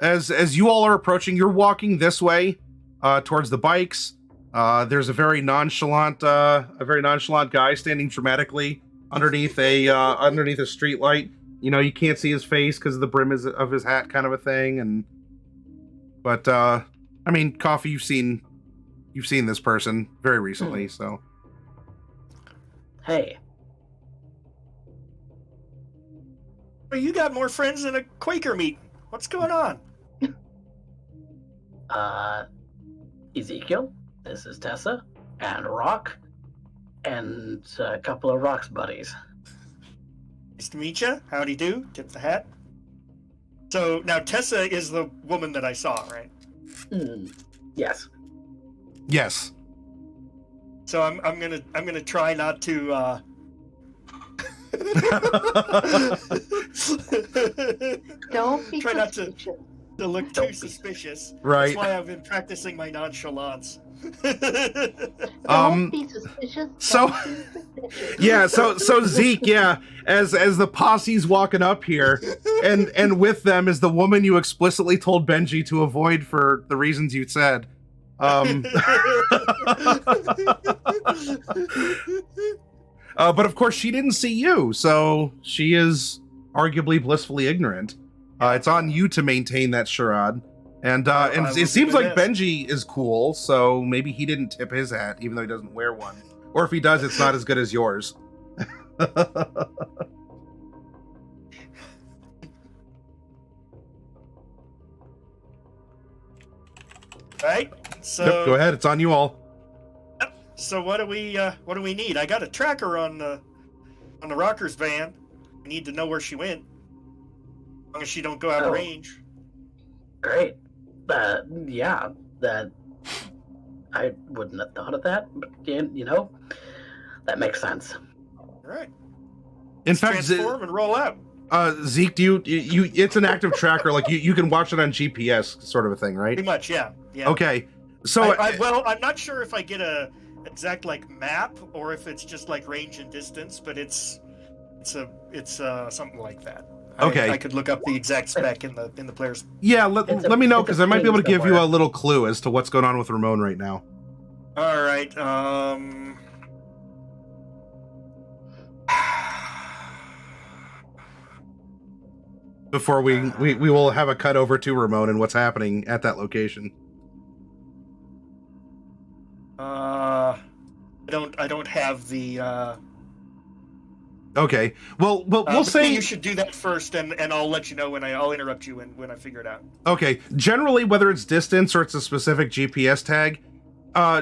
as you all are approaching, you're walking this way towards the bikes. There's a very nonchalant guy standing dramatically underneath a street light. You know, you can't see his face because of the brim of his hat, kind of a thing. But I mean, Coffee, you've seen this person very recently, so. Hey. Well, you got more friends than a Quaker meeting. What's going on? Ezekiel, this is Tessa, and Rock, and a couple of Rock's buddies. Nice to meet you. Howdy do. Tip the hat. So now Tessa is the woman that I saw, right? Yes. Yes. So I'm gonna try not to. Don't be try not to suspicious. look too suspicious. Right. That's why I've been practicing my nonchalance. Don't be suspicious. So Don't be suspicious. yeah, so Zeke, yeah, as the posse's walking up here, and with them is the woman you explicitly told Benji to avoid for the reasons you said. But of course she didn't see you, so she is arguably blissfully ignorant. It's on you to maintain that charade. And it seems like Benji is cool, so maybe he didn't tip his hat, even though he doesn't wear one. Or if he does, it's not as good as yours. Right. So Yep, go ahead, it's on you all. So what do we need? I got a tracker on the Rocker's van. I need to know where she went. As long as she don't go out of range. Great. Yeah, that I wouldn't have thought of that, but you know, that makes sense. All right. In Let's fact, transform and roll out. Zeke, do you it's an active tracker, like you can watch it on GPS sort of a thing, right? Pretty much, yeah. Yeah. Okay. So well, I'm not sure if I get a exact like map or if it's just like range and distance, but it's something like that. Okay. I could look up the exact spec in the player's. yeah, let me know, because I might be able to give you a little clue as to what's going on with Ramone right now. All right. Before we will have a cut over to Ramone and what's happening at that location. I don't have the. Okay. Well, we'll say you should do that first, and I'll let you know I'll interrupt you when I figure it out. Okay. Generally, whether it's distance or it's a specific GPS tag,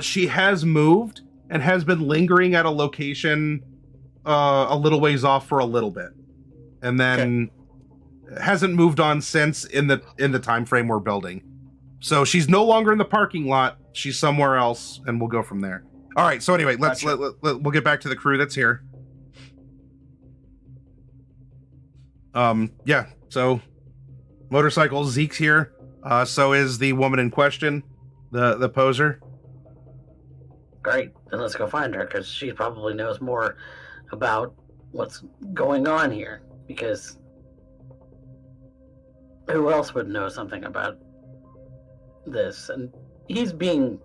she has moved and has been lingering at a location a little ways off for a little bit, and then hasn't moved on since in the time frame we're building. So she's no longer in the parking lot. She's somewhere else, and we'll go from there. All right. So anyway, we'll get back to the crew that's here. Yeah. So motorcycle, Zeke's here. So is the woman in question, the poser. Great. Then let's go find her, because she probably knows more about what's going on here. Because who else would know something about this? And he's being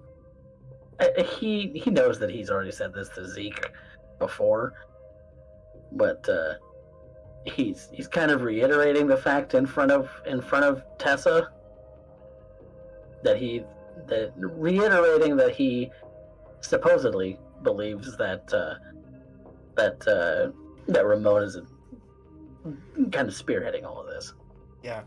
he knows that he's already said this to Zeke before, but he's kind of reiterating the fact in front of Tessa reiterating that he supposedly believes that Ramone is kind of spearheading all of this. Yeah.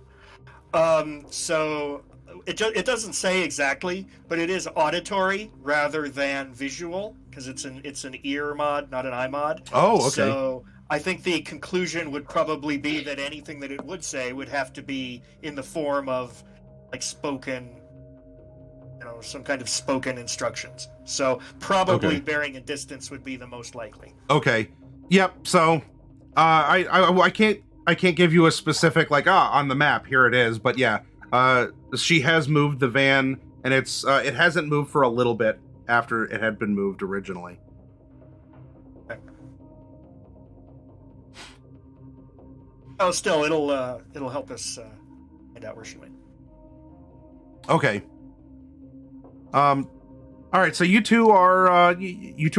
So it doesn't say exactly, but it is auditory rather than visual, because it's an ear mod, not an eye mod. Oh, okay. So I think the conclusion would probably be that anything that it would say would have to be in the form of like spoken, some kind of spoken instructions. So probably bearing a distance would be the most likely. Okay. Yep. So I can't give you a specific on the map here it is, but yeah, she has moved the van, and it hasn't moved for a little bit after it had been moved originally. Okay. Oh, still it'll help us find out where she went. Okay. All right. So you two are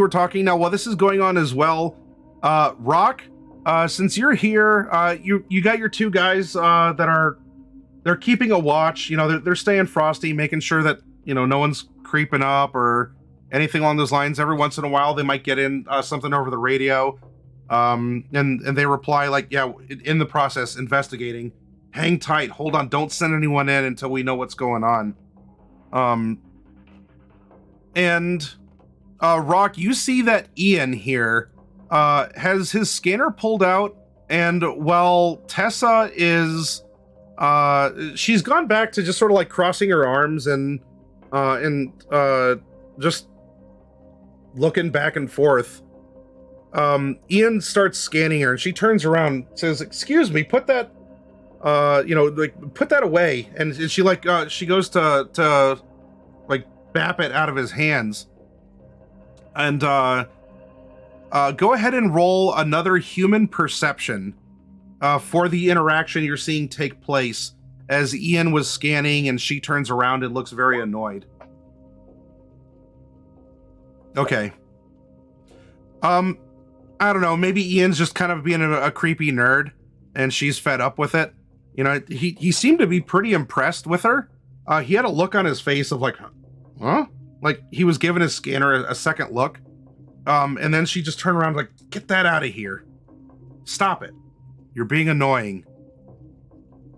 talking now. While this is going on as well, Rock, since you're here, you got your two guys they're keeping a watch. They're staying frosty, making sure that no one's creeping up or anything along those lines. Every once in a while, they might get in something over the radio. And they reply like, yeah, in the process, investigating. Hang tight. Hold on. Don't send anyone in until we know what's going on. And Rock, you see that Ian here has his scanner pulled out, and while Tessa is she's gone back to just sort of like crossing her arms and just looking back and forth. Ian starts scanning her, and she turns around, says, "Excuse me, put that, put that away." And she she goes to like bap it out of his hands. And go ahead and roll another human perception for the interaction you're seeing take place as Ian was scanning, and she turns around and looks very annoyed. Okay. I don't know, maybe Ian's just kind of being a creepy nerd, and she's fed up with it. You know, he seemed to be pretty impressed with her. He had a look on his face of like, huh? Like he was giving his scanner a second look. And then she just turned around like, get that out of here. Stop it. You're being annoying.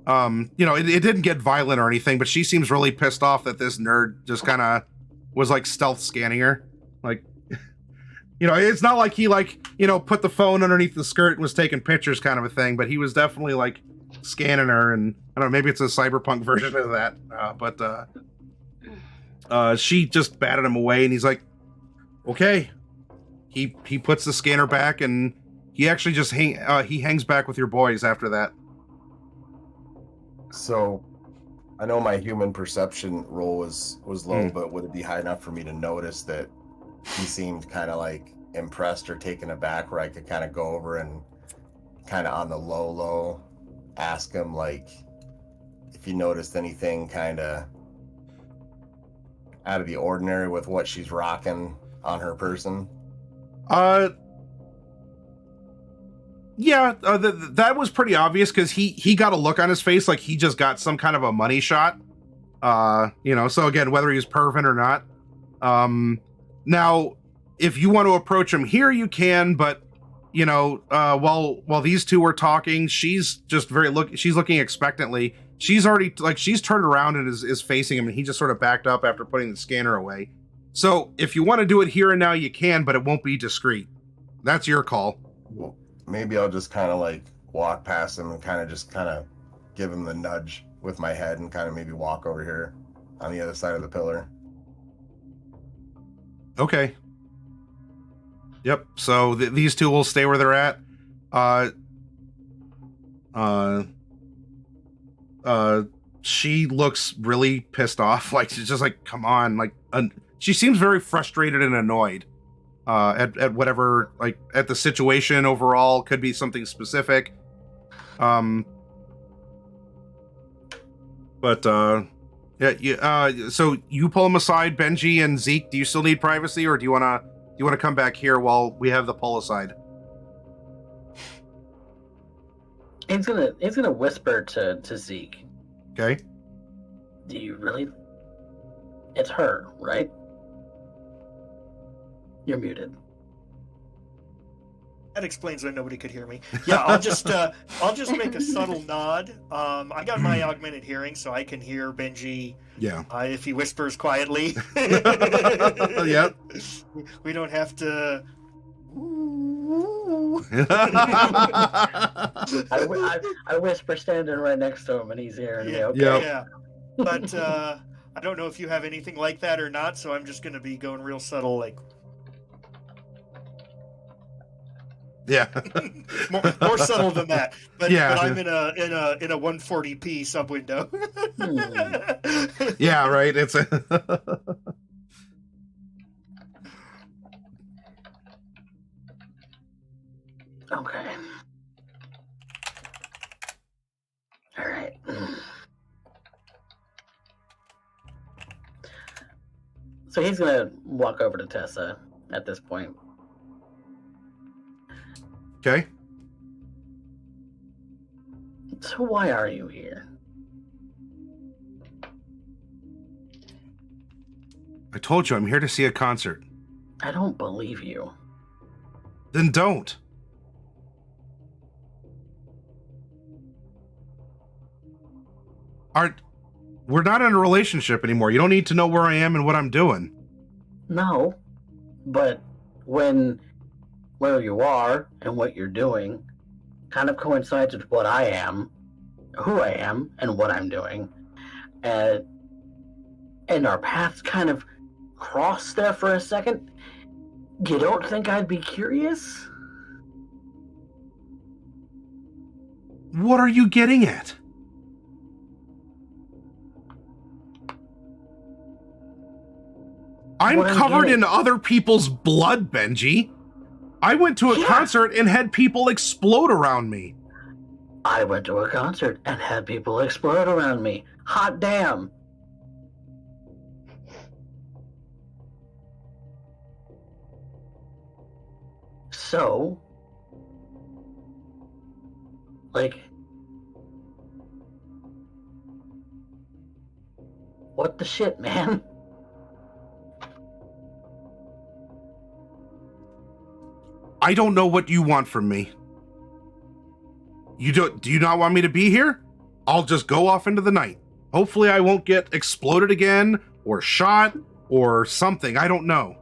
It didn't get violent or anything, but she seems really pissed off that this nerd just kind of was like stealth scanning her. Like, it's not like he put the phone underneath the skirt and was taking pictures kind of a thing, but he was definitely like scanning her, and I don't know, maybe it's a cyberpunk version of that. But she just batted him away, and he's like, okay. He puts the scanner back, and he actually just he hangs back with your boys after that. So, I know my human perception roll was low, but would it be high enough for me to notice that he seemed kind of like impressed or taken aback, where I could kind of go over and kind of on the low ask him like if he noticed anything kind of out of the ordinary with what she's rocking on her person? That was pretty obvious, because he got a look on his face like he just got some kind of a money shot. So again, whether he's perving or not. Now, if you want to approach him here, you can, but while these two were talking, she's just she's looking expectantly. She's already she's turned around and is facing him, and he just sort of backed up after putting the scanner away. So if you want to do it here and now, you can, but it won't be discreet. That's your call. Well, maybe I'll just kind of like walk past him and kind of give him the nudge with my head and kind of maybe walk over here on the other side of the pillar. Okay. Yep. So these two will stay where they're at. She looks really pissed off. Like she's just like, come on. Like, she seems very frustrated and annoyed at whatever, like at the situation overall. Could be something specific. So you pull him aside, Benji and Zeke. Do you still need privacy, or do you want to come back here while we have the pull aside? He's gonna whisper to Zeke. Okay. Do you really? It's her, right? You're muted. That explains why nobody could hear me. Yeah, I'll just make a subtle nod. I got my augmented hearing, so I can hear Benji. Yeah. If he whispers quietly. Yep. We don't have to. I whisper standing right next to him, and he's hearing me. Okay. Yep. Yeah. But I don't know if you have anything like that or not, so I'm just going to be going real subtle, like. Yeah. more subtle than that, but I'm in a 140p sub window. Yeah, right. It's a okay. All right. So he's gonna walk over to Tessa at this point. okay. So why are you here? I told you I'm here to see a concert. I don't believe you. Then don't. We're not in a relationship anymore. You don't need to know where I am and what I'm doing. No, but where you are and what you're doing kind of coincides with what I am, who I am, and what I'm doing. And our paths kind of cross there for a second. You don't think I'd be curious? What are you getting at? I'm covered in other people's blood, Benji. I went to a concert and had people explode around me. I went to a concert and had people explode around me. Hot damn. So, like, what the shit, man? I don't know what you want from me. Do you not want me to be here? I'll just go off into the night. Hopefully I won't get exploded again, or shot, or something. I don't know.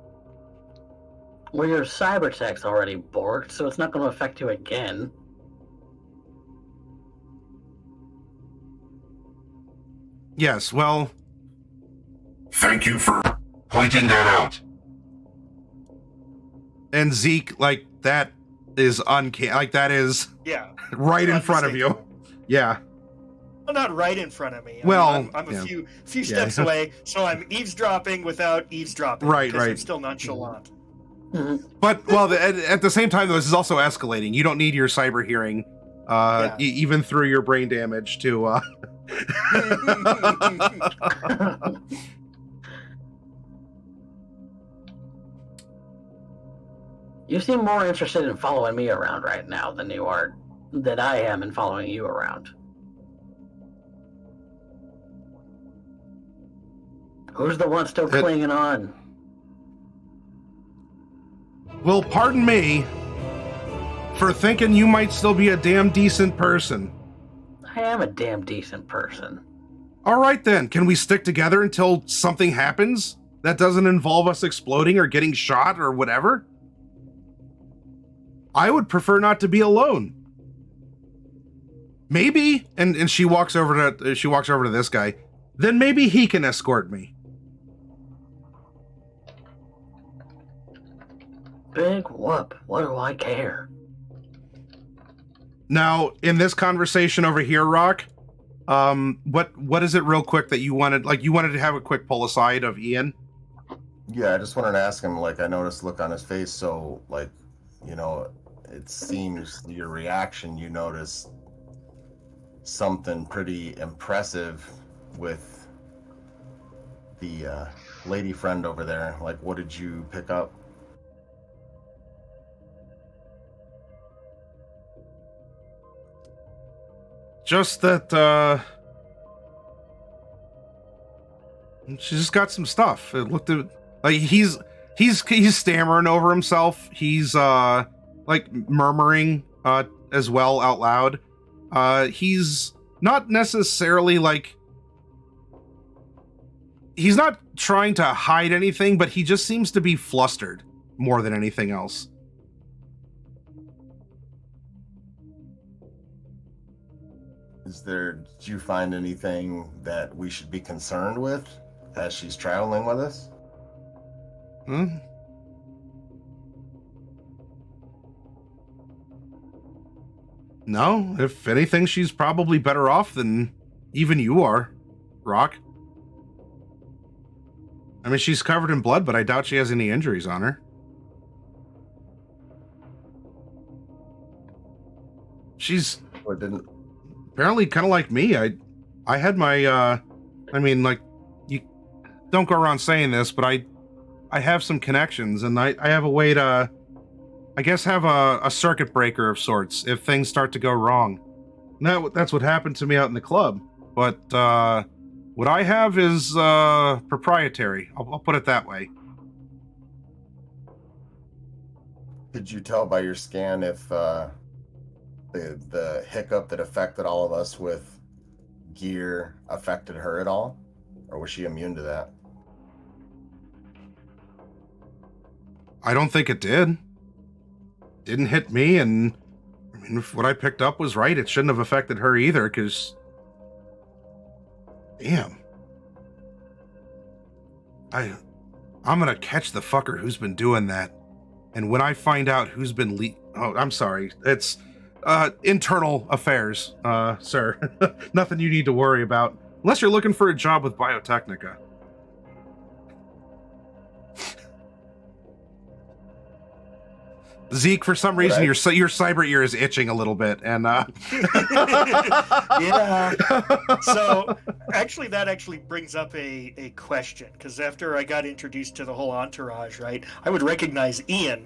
Well, your cyber tech's already borked, so it's not going to affect you again. Yes, well... Thank you for pointing that out. And Zeke, like, that is uncanny. Like, that is right in front of you. Yeah. Well, not right in front of me. I'm a few steps away, so I'm eavesdropping without eavesdropping. Right. I'm still nonchalant. But, well, at the same time, though, this is also escalating. You don't need your cyber hearing, even through your brain damage to... You seem more interested in following me around right now than I am in following you around. Who's the one still clinging on? Well, pardon me for thinking you might still be a damn decent person. I am a damn decent person. All right, then. Can we stick together until something happens that doesn't involve us exploding or getting shot or whatever? I would prefer not to be alone. Maybe, and she walks over to this guy. Then maybe he can escort me. Big whoop. What do I care? Now, in this conversation over here, Rock, what is it real quick that you wanted? Like, you wanted to have a quick pull aside of Ian? Yeah, I just wanted to ask him, like, I noticed the look on his face, so, like, you know, it seems your reaction, you noticed something pretty impressive with the lady friend over there. Like, what did you pick up? Just that, she just got some stuff. It looked like he's stammering over himself. He's, like murmuring, as well out loud. He's not necessarily like, he's not trying to hide anything, but he just seems to be flustered more than anything else. Did you find anything that we should be concerned with as she's traveling with us? No, if anything, she's probably better off than even you are, Rock. I mean, she's covered in blood, but I doubt she has any injuries on her. She's apparently kind of like me. I had my, I mean, like, you don't go around saying this, but I have some connections, and I have a way to, I guess, have a circuit breaker of sorts if things start to go wrong. That's what happened to me out in the club. But what I have is proprietary. I'll put it that way. Could you tell by your scan if the hiccup that affected all of us with gear affected her at all? Or was she immune to that? I don't think it did. Didn't hit me, and I mean, if what I picked up was right, it shouldn't have affected her either, because... Damn. I'm gonna catch the fucker who's been doing that. And when I find out who's been oh, I'm sorry. It's internal affairs, sir. Nothing you need to worry about. Unless you're looking for a job with Biotechnica. Zeke, for some reason, your cyber ear is itching a little bit, and yeah. So actually, that actually brings up a question, because after I got introduced to the whole entourage, right, I would recognize Ian.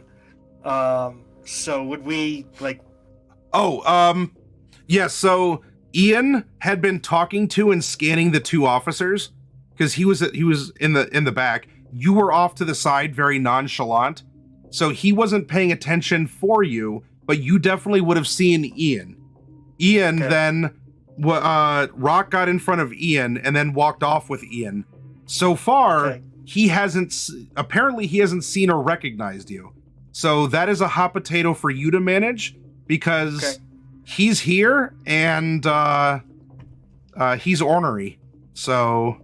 So would we like? Oh, yeah. So Ian had been talking to and scanning the two officers because he was in the back. You were off to the side, very nonchalant. So he wasn't paying attention for you, but you definitely would have seen Ian. Ian Okay. then, Rock got in front of Ian and then walked off with Ian. So far, Okay. he hasn't seen or recognized you. So that is a hot potato for you to manage because Okay. he's here and he's ornery. So...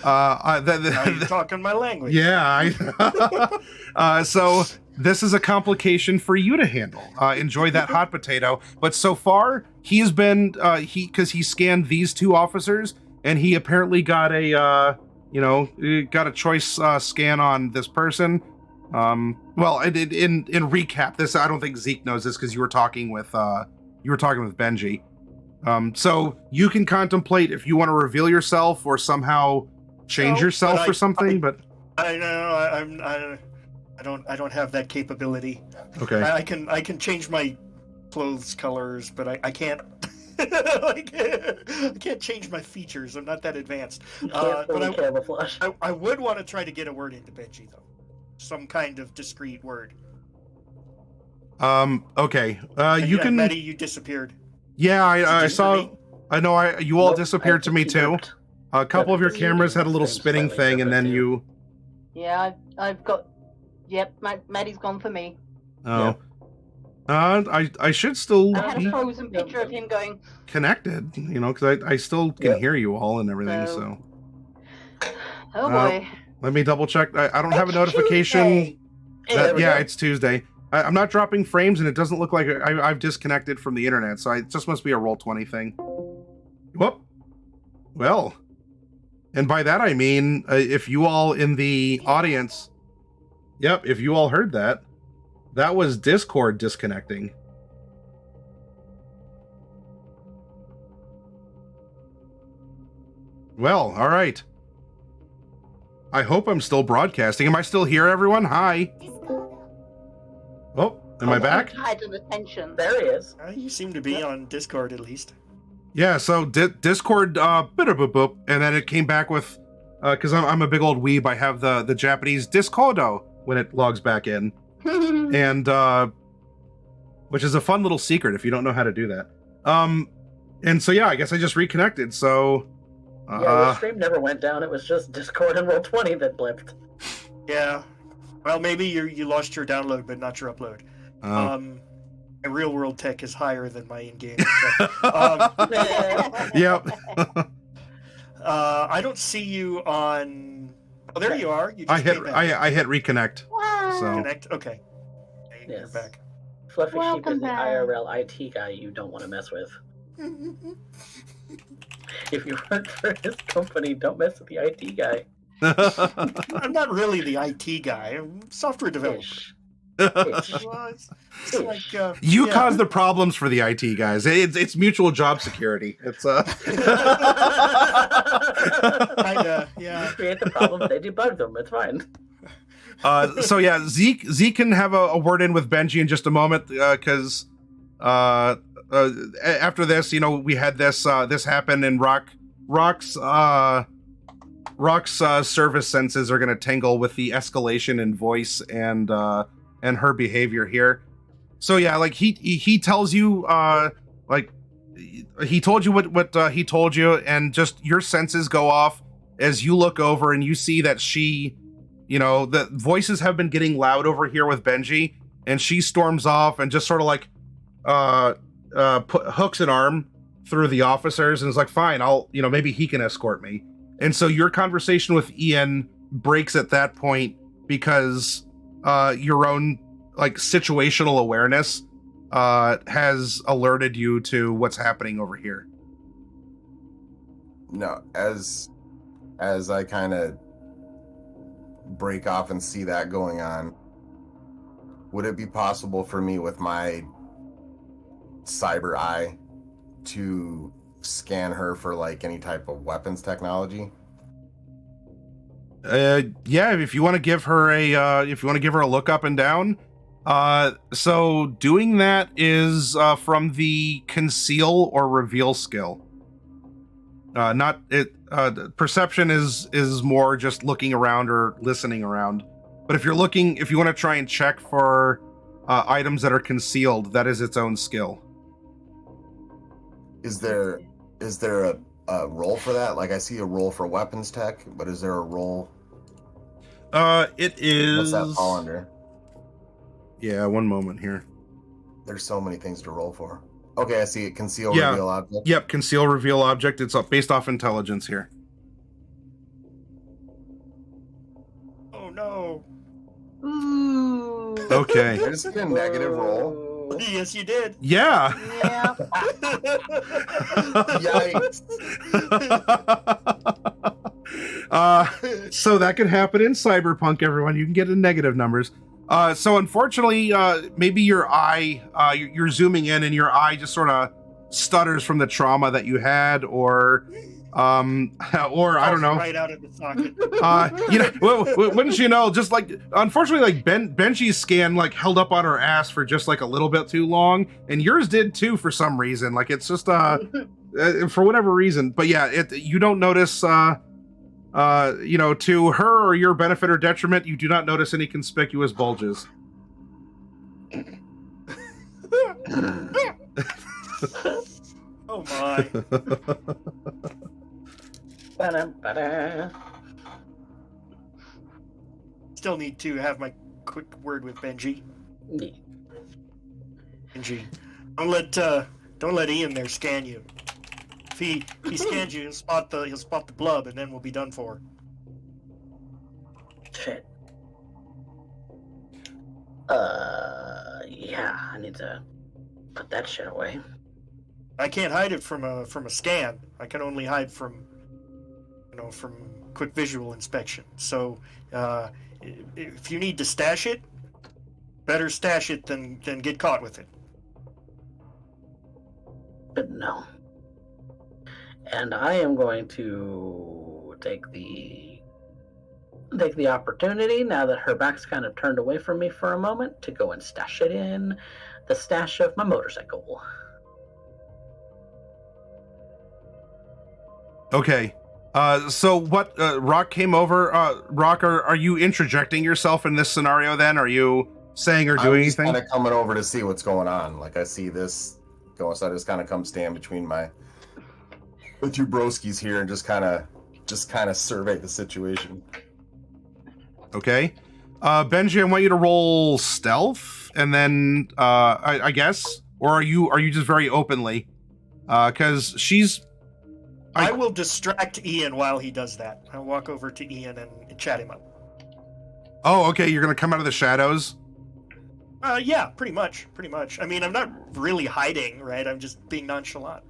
Now you're talking my language. Yeah. So this is a complication for you to handle. Enjoy that hot potato. But so far, he's been because he scanned these two officers, and he apparently got a choice scan on this person. Well, in recap, this I don't think Zeke knows this because you were talking with Benji. So you can contemplate if you want to reveal yourself or somehow change yourself or something, but I know I don't have that capability. okay. I can change my clothes colors, but I can't. Like, I can't change my features. I'm not that advanced. You can't But fully camouflage. I would want to try to get a word into Benji though, some kind of discreet word. Okay. You can. Maddie, you disappeared. Yeah, I you saw. hear me? I know. You all Nope, disappeared to me too. A couple of your cameras had a little spinning thing, and then you. Yeah, I've got. Yep, Maddie's gone for me. Oh. I should still I had be a frozen picture of him going. connected, because I still can hear you all and everything. So Oh boy. let me double check. I don't have a It's notification. Tuesday. There we go. It's Tuesday. I'm not dropping frames, and it doesn't look like I've disconnected from the internet, so it just must be a Roll20 thing. Whoop. Well, and by that I mean, if you all in the audience, if you all heard that, that was Discord disconnecting. Well, all right. I hope I'm still broadcasting. Am I still here, everyone? Hi. Oh, am I back? Tied to the tension. There he is. You seem to be on Discord at least. Yeah, so Discord, boop, and then it came back with, because I'm a big old weeb, I have the Japanese Discordo when it logs back in. And, which is a fun little secret if you don't know how to do that. And so, yeah, I guess I just reconnected, so... Yeah, the stream never went down. It was just Discord and Roll20 that blipped. Yeah. Well, maybe you lost your download, but not your upload. My real world tech is higher than my in-game tech. Yep. I don't see you on... Oh, there you are. You just I came back. hit reconnect. Wow. So Connect? Okay. You're Yes. back. Fluffy Sheep Welcome is the back. IRL IT guy you don't want to mess with. If you work for his company, don't mess with the IT guy. I'm not really the IT guy. I'm a software developer. Ish. Well, it's like, you yeah. cause the problems for the IT guys. It's mutual job security. It's Kinda, yeah. You create the problems, they debug them. It's fine. so yeah, Zeke can have a word in with Benji in just a moment, because after this, we had this happen, and Rock's service senses are going to tangle with the escalation in voice and her behavior here. So yeah, like he tells you, like he told you what he told you, and just your senses go off as you look over and you see that she, the voices have been getting loud over here with Benji, and she storms off and just sort of like hooks an arm through the officers and is like, fine, I'll, maybe he can escort me. And so your conversation with Ian breaks at that point because your own like situational awareness has alerted you to what's happening over here. No, as I kind of break off and see that going on, would it be possible for me with my cyber eye to scan her for like any type of weapons technology? Yeah, if you want to give her a look up and down. So doing that is from the conceal or reveal skill. Not it. Perception is more just looking around or listening around. But if you want to try and check for items that are concealed, that is its own skill. Is there a role for that? Like I see a role for weapons tech, but is there a role? It is. What's that fall under? Yeah, one moment here. There's so many things to roll for. Okay, I see it. Conceal, reveal object. Yep, conceal, reveal object. It's based off intelligence here. Oh no. Ooh. Okay. There's a negative roll. Yes, you did. Yeah. Yeah. Yikes. So that can happen in Cyberpunk, everyone. You can get in negative numbers. So unfortunately, maybe your eye, you're zooming in and your eye just sort of stutters from the trauma that you had, or I don't know. Right out of the socket. Wouldn't you know, just like, unfortunately, like Benji's scan like held up on her ass for just like a little bit too long, and yours did too for some reason. Like it's just for whatever reason. But yeah, you don't notice to her or your benefit or detriment, you do not notice any conspicuous bulges. Oh my. Ba-da-ba-da. Still need to have my quick word with Benji. Yeah. Benji, don't let Ian there scan you. If he scans you, he'll spot the blub, and then we'll be done for. Shit. Yeah, I need to put that shit away. I can't hide it from a scan. I can only hide from quick visual inspection. So, if you need to stash it, better stash it than get caught with it. But no. And I am going to take the opportunity, now that her back's kind of turned away from me for a moment, to go and stash it in the stash of my motorcycle. Okay. So what, Rock came over, Rock, are you interjecting yourself in this scenario then? Are you saying or doing anything? I'm just kind of coming over to see what's going on. Like I see this going, so I just kind of come stand between the two broskies here and just kind of survey the situation. Okay. Benji, I want you to roll stealth, and then I guess, or are you just very openly? Because she's. I will distract Ian while he does that. I'll walk over to Ian and chat him up. Oh, okay. You're gonna come out of the shadows. Yeah, pretty much. I mean, I'm not really hiding, right? I'm just being nonchalant.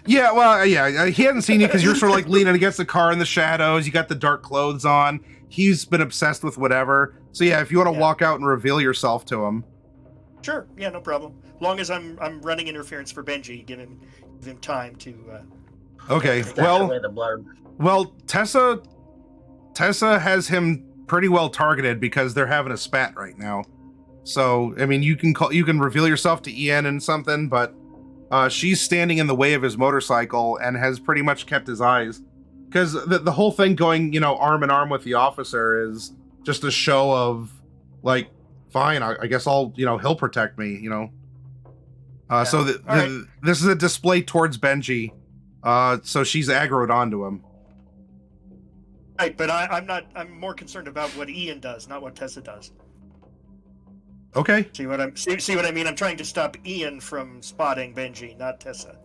Yeah, well, yeah. He hasn't seen you because you're sort of like leaning against the car in the shadows. You got the dark clothes on. He's been obsessed with whatever. So yeah, if you want to walk out and reveal yourself to him. Sure. Yeah, no problem. Long as I'm running interference for Benji, give him time to. Okay. Stash away the blood. Well, Tessa has him pretty well targeted because they're having a spat right now. So I mean, you can reveal yourself to Ian and something, but she's standing in the way of his motorcycle and has pretty much kept his eyes, because the whole thing going, arm in arm with the officer is just a show of like, fine, I guess he'll protect me, So All right. this is a display towards Benji. So she's aggroed onto him. Right, but I'm not. I'm more concerned about what Ian does, not what Tessa does. Okay. See what I mean? I'm trying to stop Ian from spotting Benji, not Tessa.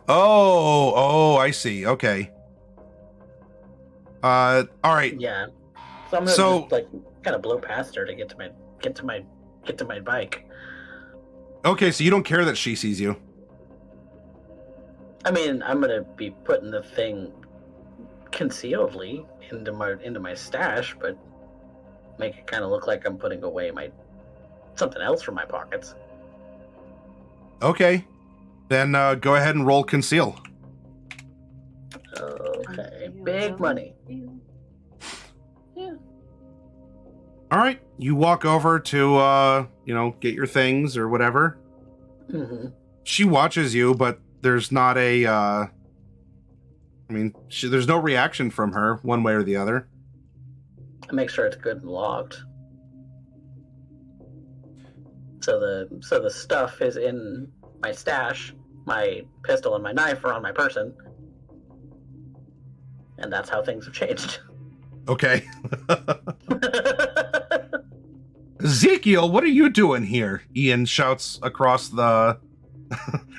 Oh, I see. Okay. All right. Yeah. So I'm gonna just like kind of blow past her to get to my bike. Okay, so you don't care that she sees you. I mean, I'm gonna be putting the thing concealedly into my stash, but make it kind of look like I'm putting away something else from my pockets. Okay. Then go ahead and roll conceal. Okay. Big money. Yeah. All right. You walk over to get your things or whatever. Mm-hmm. She watches you, but there's not a there's no reaction from her one way or the other. I make sure it's good and locked. So the stuff is in my stash. My pistol and my knife are on my person. And that's how things have changed. Okay. Ezekiel, what are you doing here? Ian shouts across the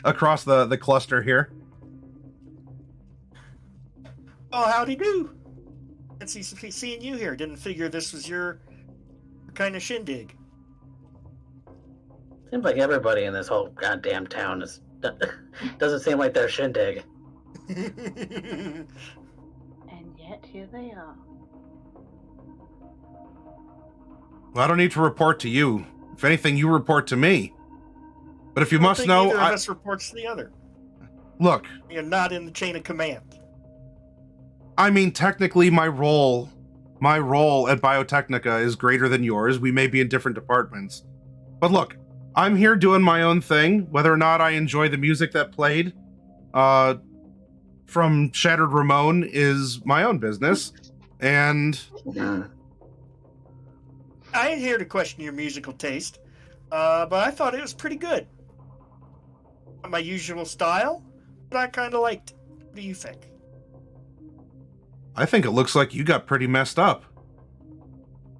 across the cluster here. Oh, howdy do. Fancy seeing you here. Didn't figure this was your kind of shindig. Seems like everybody in this whole goddamn town doesn't seem like they're shindig. And yet here they are. Well, I don't need to report to you. If anything, you report to me. But if you must know, neither of us reports to the other. Look, You're not in the chain of command. I mean, technically, my role at Biotechnica is greater than yours. We may be in different departments, but look, I'm here doing my own thing. Whether or not I enjoy the music that played from Shattered Ramone is my own business, and I ain't here to question your musical taste, but I thought it was pretty good. Not my usual style, but I kind of liked it. What do you think? I think it looks like you got pretty messed up.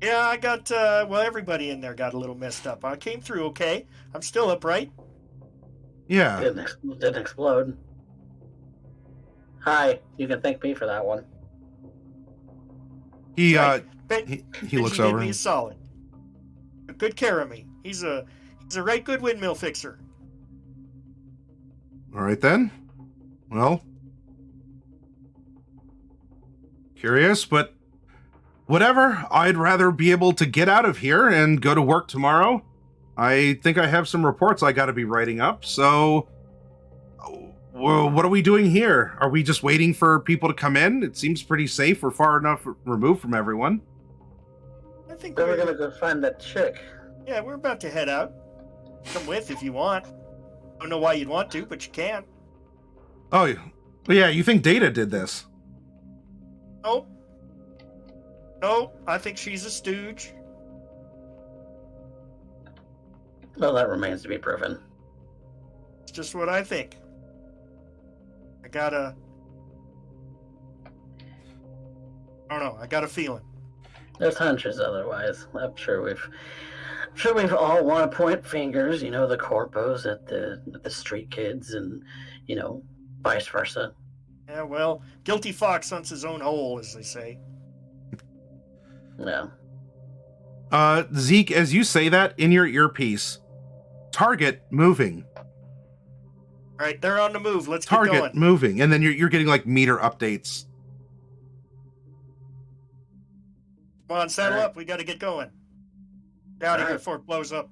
Yeah, I got, everybody in there got a little messed up. I came through okay. I'm still upright. Yeah. Didn't explode. Hi, you can thank me for that one. He Benji looks did over. me a solid. Took good care of me. He's a right good windmill fixer. All right then. Well, curious, but whatever. I'd rather be able to get out of here and go to work tomorrow. I think I have some reports I got to be writing up. So, what are we doing here? Are we just waiting for people to come in? It seems pretty safe. We're far enough removed from everyone. I think Then we're gonna go find that chick. Yeah, we're about to head out. Come with if you want. Don't know why you'd want to, but you can. Oh, yeah. You think Data did this? Nope. Nope. I think she's a stooge. Well, that remains to be proven. It's just what I think. I got a feeling. There's hunches otherwise. I'm sure we've all want to point fingers, the corpos at the street kids and, vice versa. Yeah, well, guilty fox hunts his own hole, as they say. Yeah. Zeke, as you say that in your earpiece, target moving. All right, they're on the move. Let's get going. Target moving, and then you're getting like meter updates. Come on, saddle up. We got to get going. Get out of here Alright. before it blows up.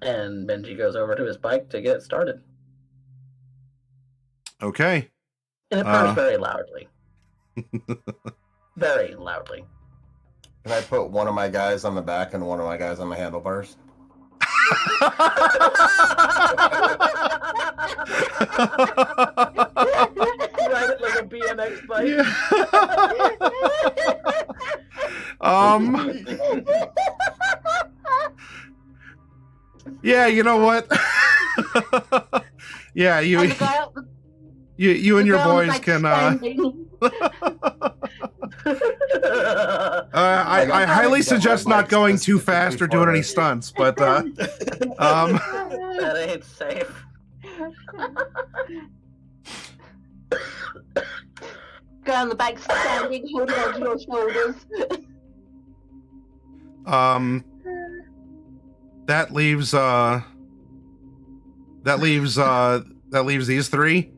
And Benji goes over to his bike to get it started. Okay. And it purrs very loudly. Very loudly. Can I put one of my guys on the back and one of my guys on the handlebars? Ride it like a BMX bike. Yeah, you know what? Yeah, And you the guy up the, you and the your guy on the boys back can. standing. I highly That suggest one not going bike's too specifically fast or for doing any it. stunts, but That ain't safe. Guy on the back standing, holding onto your shoulders. that leaves these three.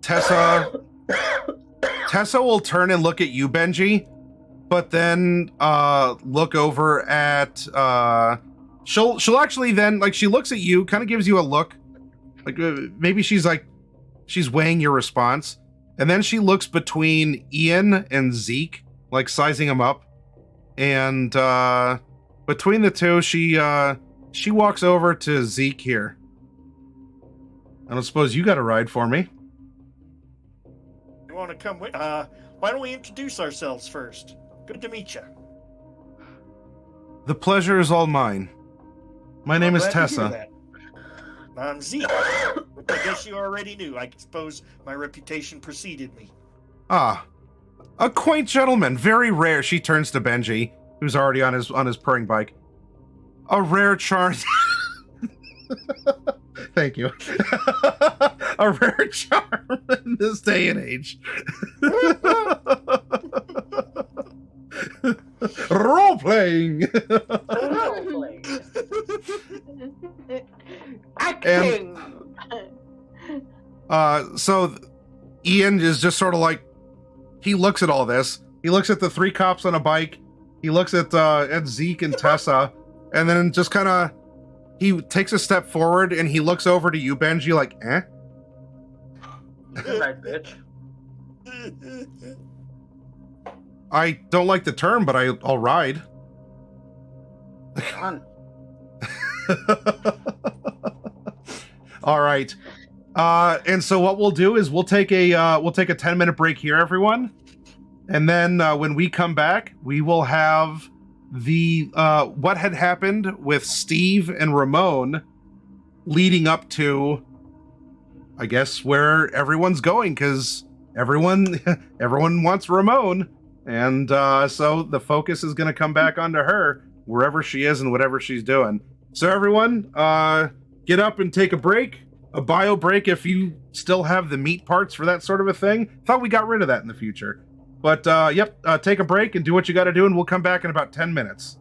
Tessa will turn and look at you, Benji, but then look over at she'll actually then, like, she looks at you, kind of gives you a look, like maybe she's weighing your response, and then she looks between Ian and Zeke, like sizing them up, and between the two, she walks over to Zeke here. I don't suppose you got a ride for me. You want to come with? Why don't we introduce ourselves first? Good to meet you. The pleasure is all mine. My name is Glad to hear Tessa. that. I'm Zeke. Which I guess you already knew. I suppose my reputation preceded me. Ah, a quaint gentleman, very rare. She turns to Benji, who's already on his purring bike. A rare charm. Thank you. A rare charm in this day and age. Role playing. Acting. So Ian is just sort of like, he looks at all this. He looks at the three cops on a bike. He looks at Zeke and Tessa, and then just kind of, he takes a step forward and he looks over to you, Benji, like, eh? Right, bitch. I don't like the term, but I'll ride. Come All right. And so what we'll do is we'll take a 10-minute break here, everyone. And then when we come back, we will have the what had happened with Steve and Ramone leading up to, I guess, where everyone's going, because everyone wants Ramone. And so the focus is going to come back onto her, wherever she is and whatever she's doing. So everyone, get up and take a break. A bio break if you still have the meat parts for that sort of a thing. Thought we got rid of that in the future. But, yep, take a break and do what you got to do, and we'll come back in about 10 minutes.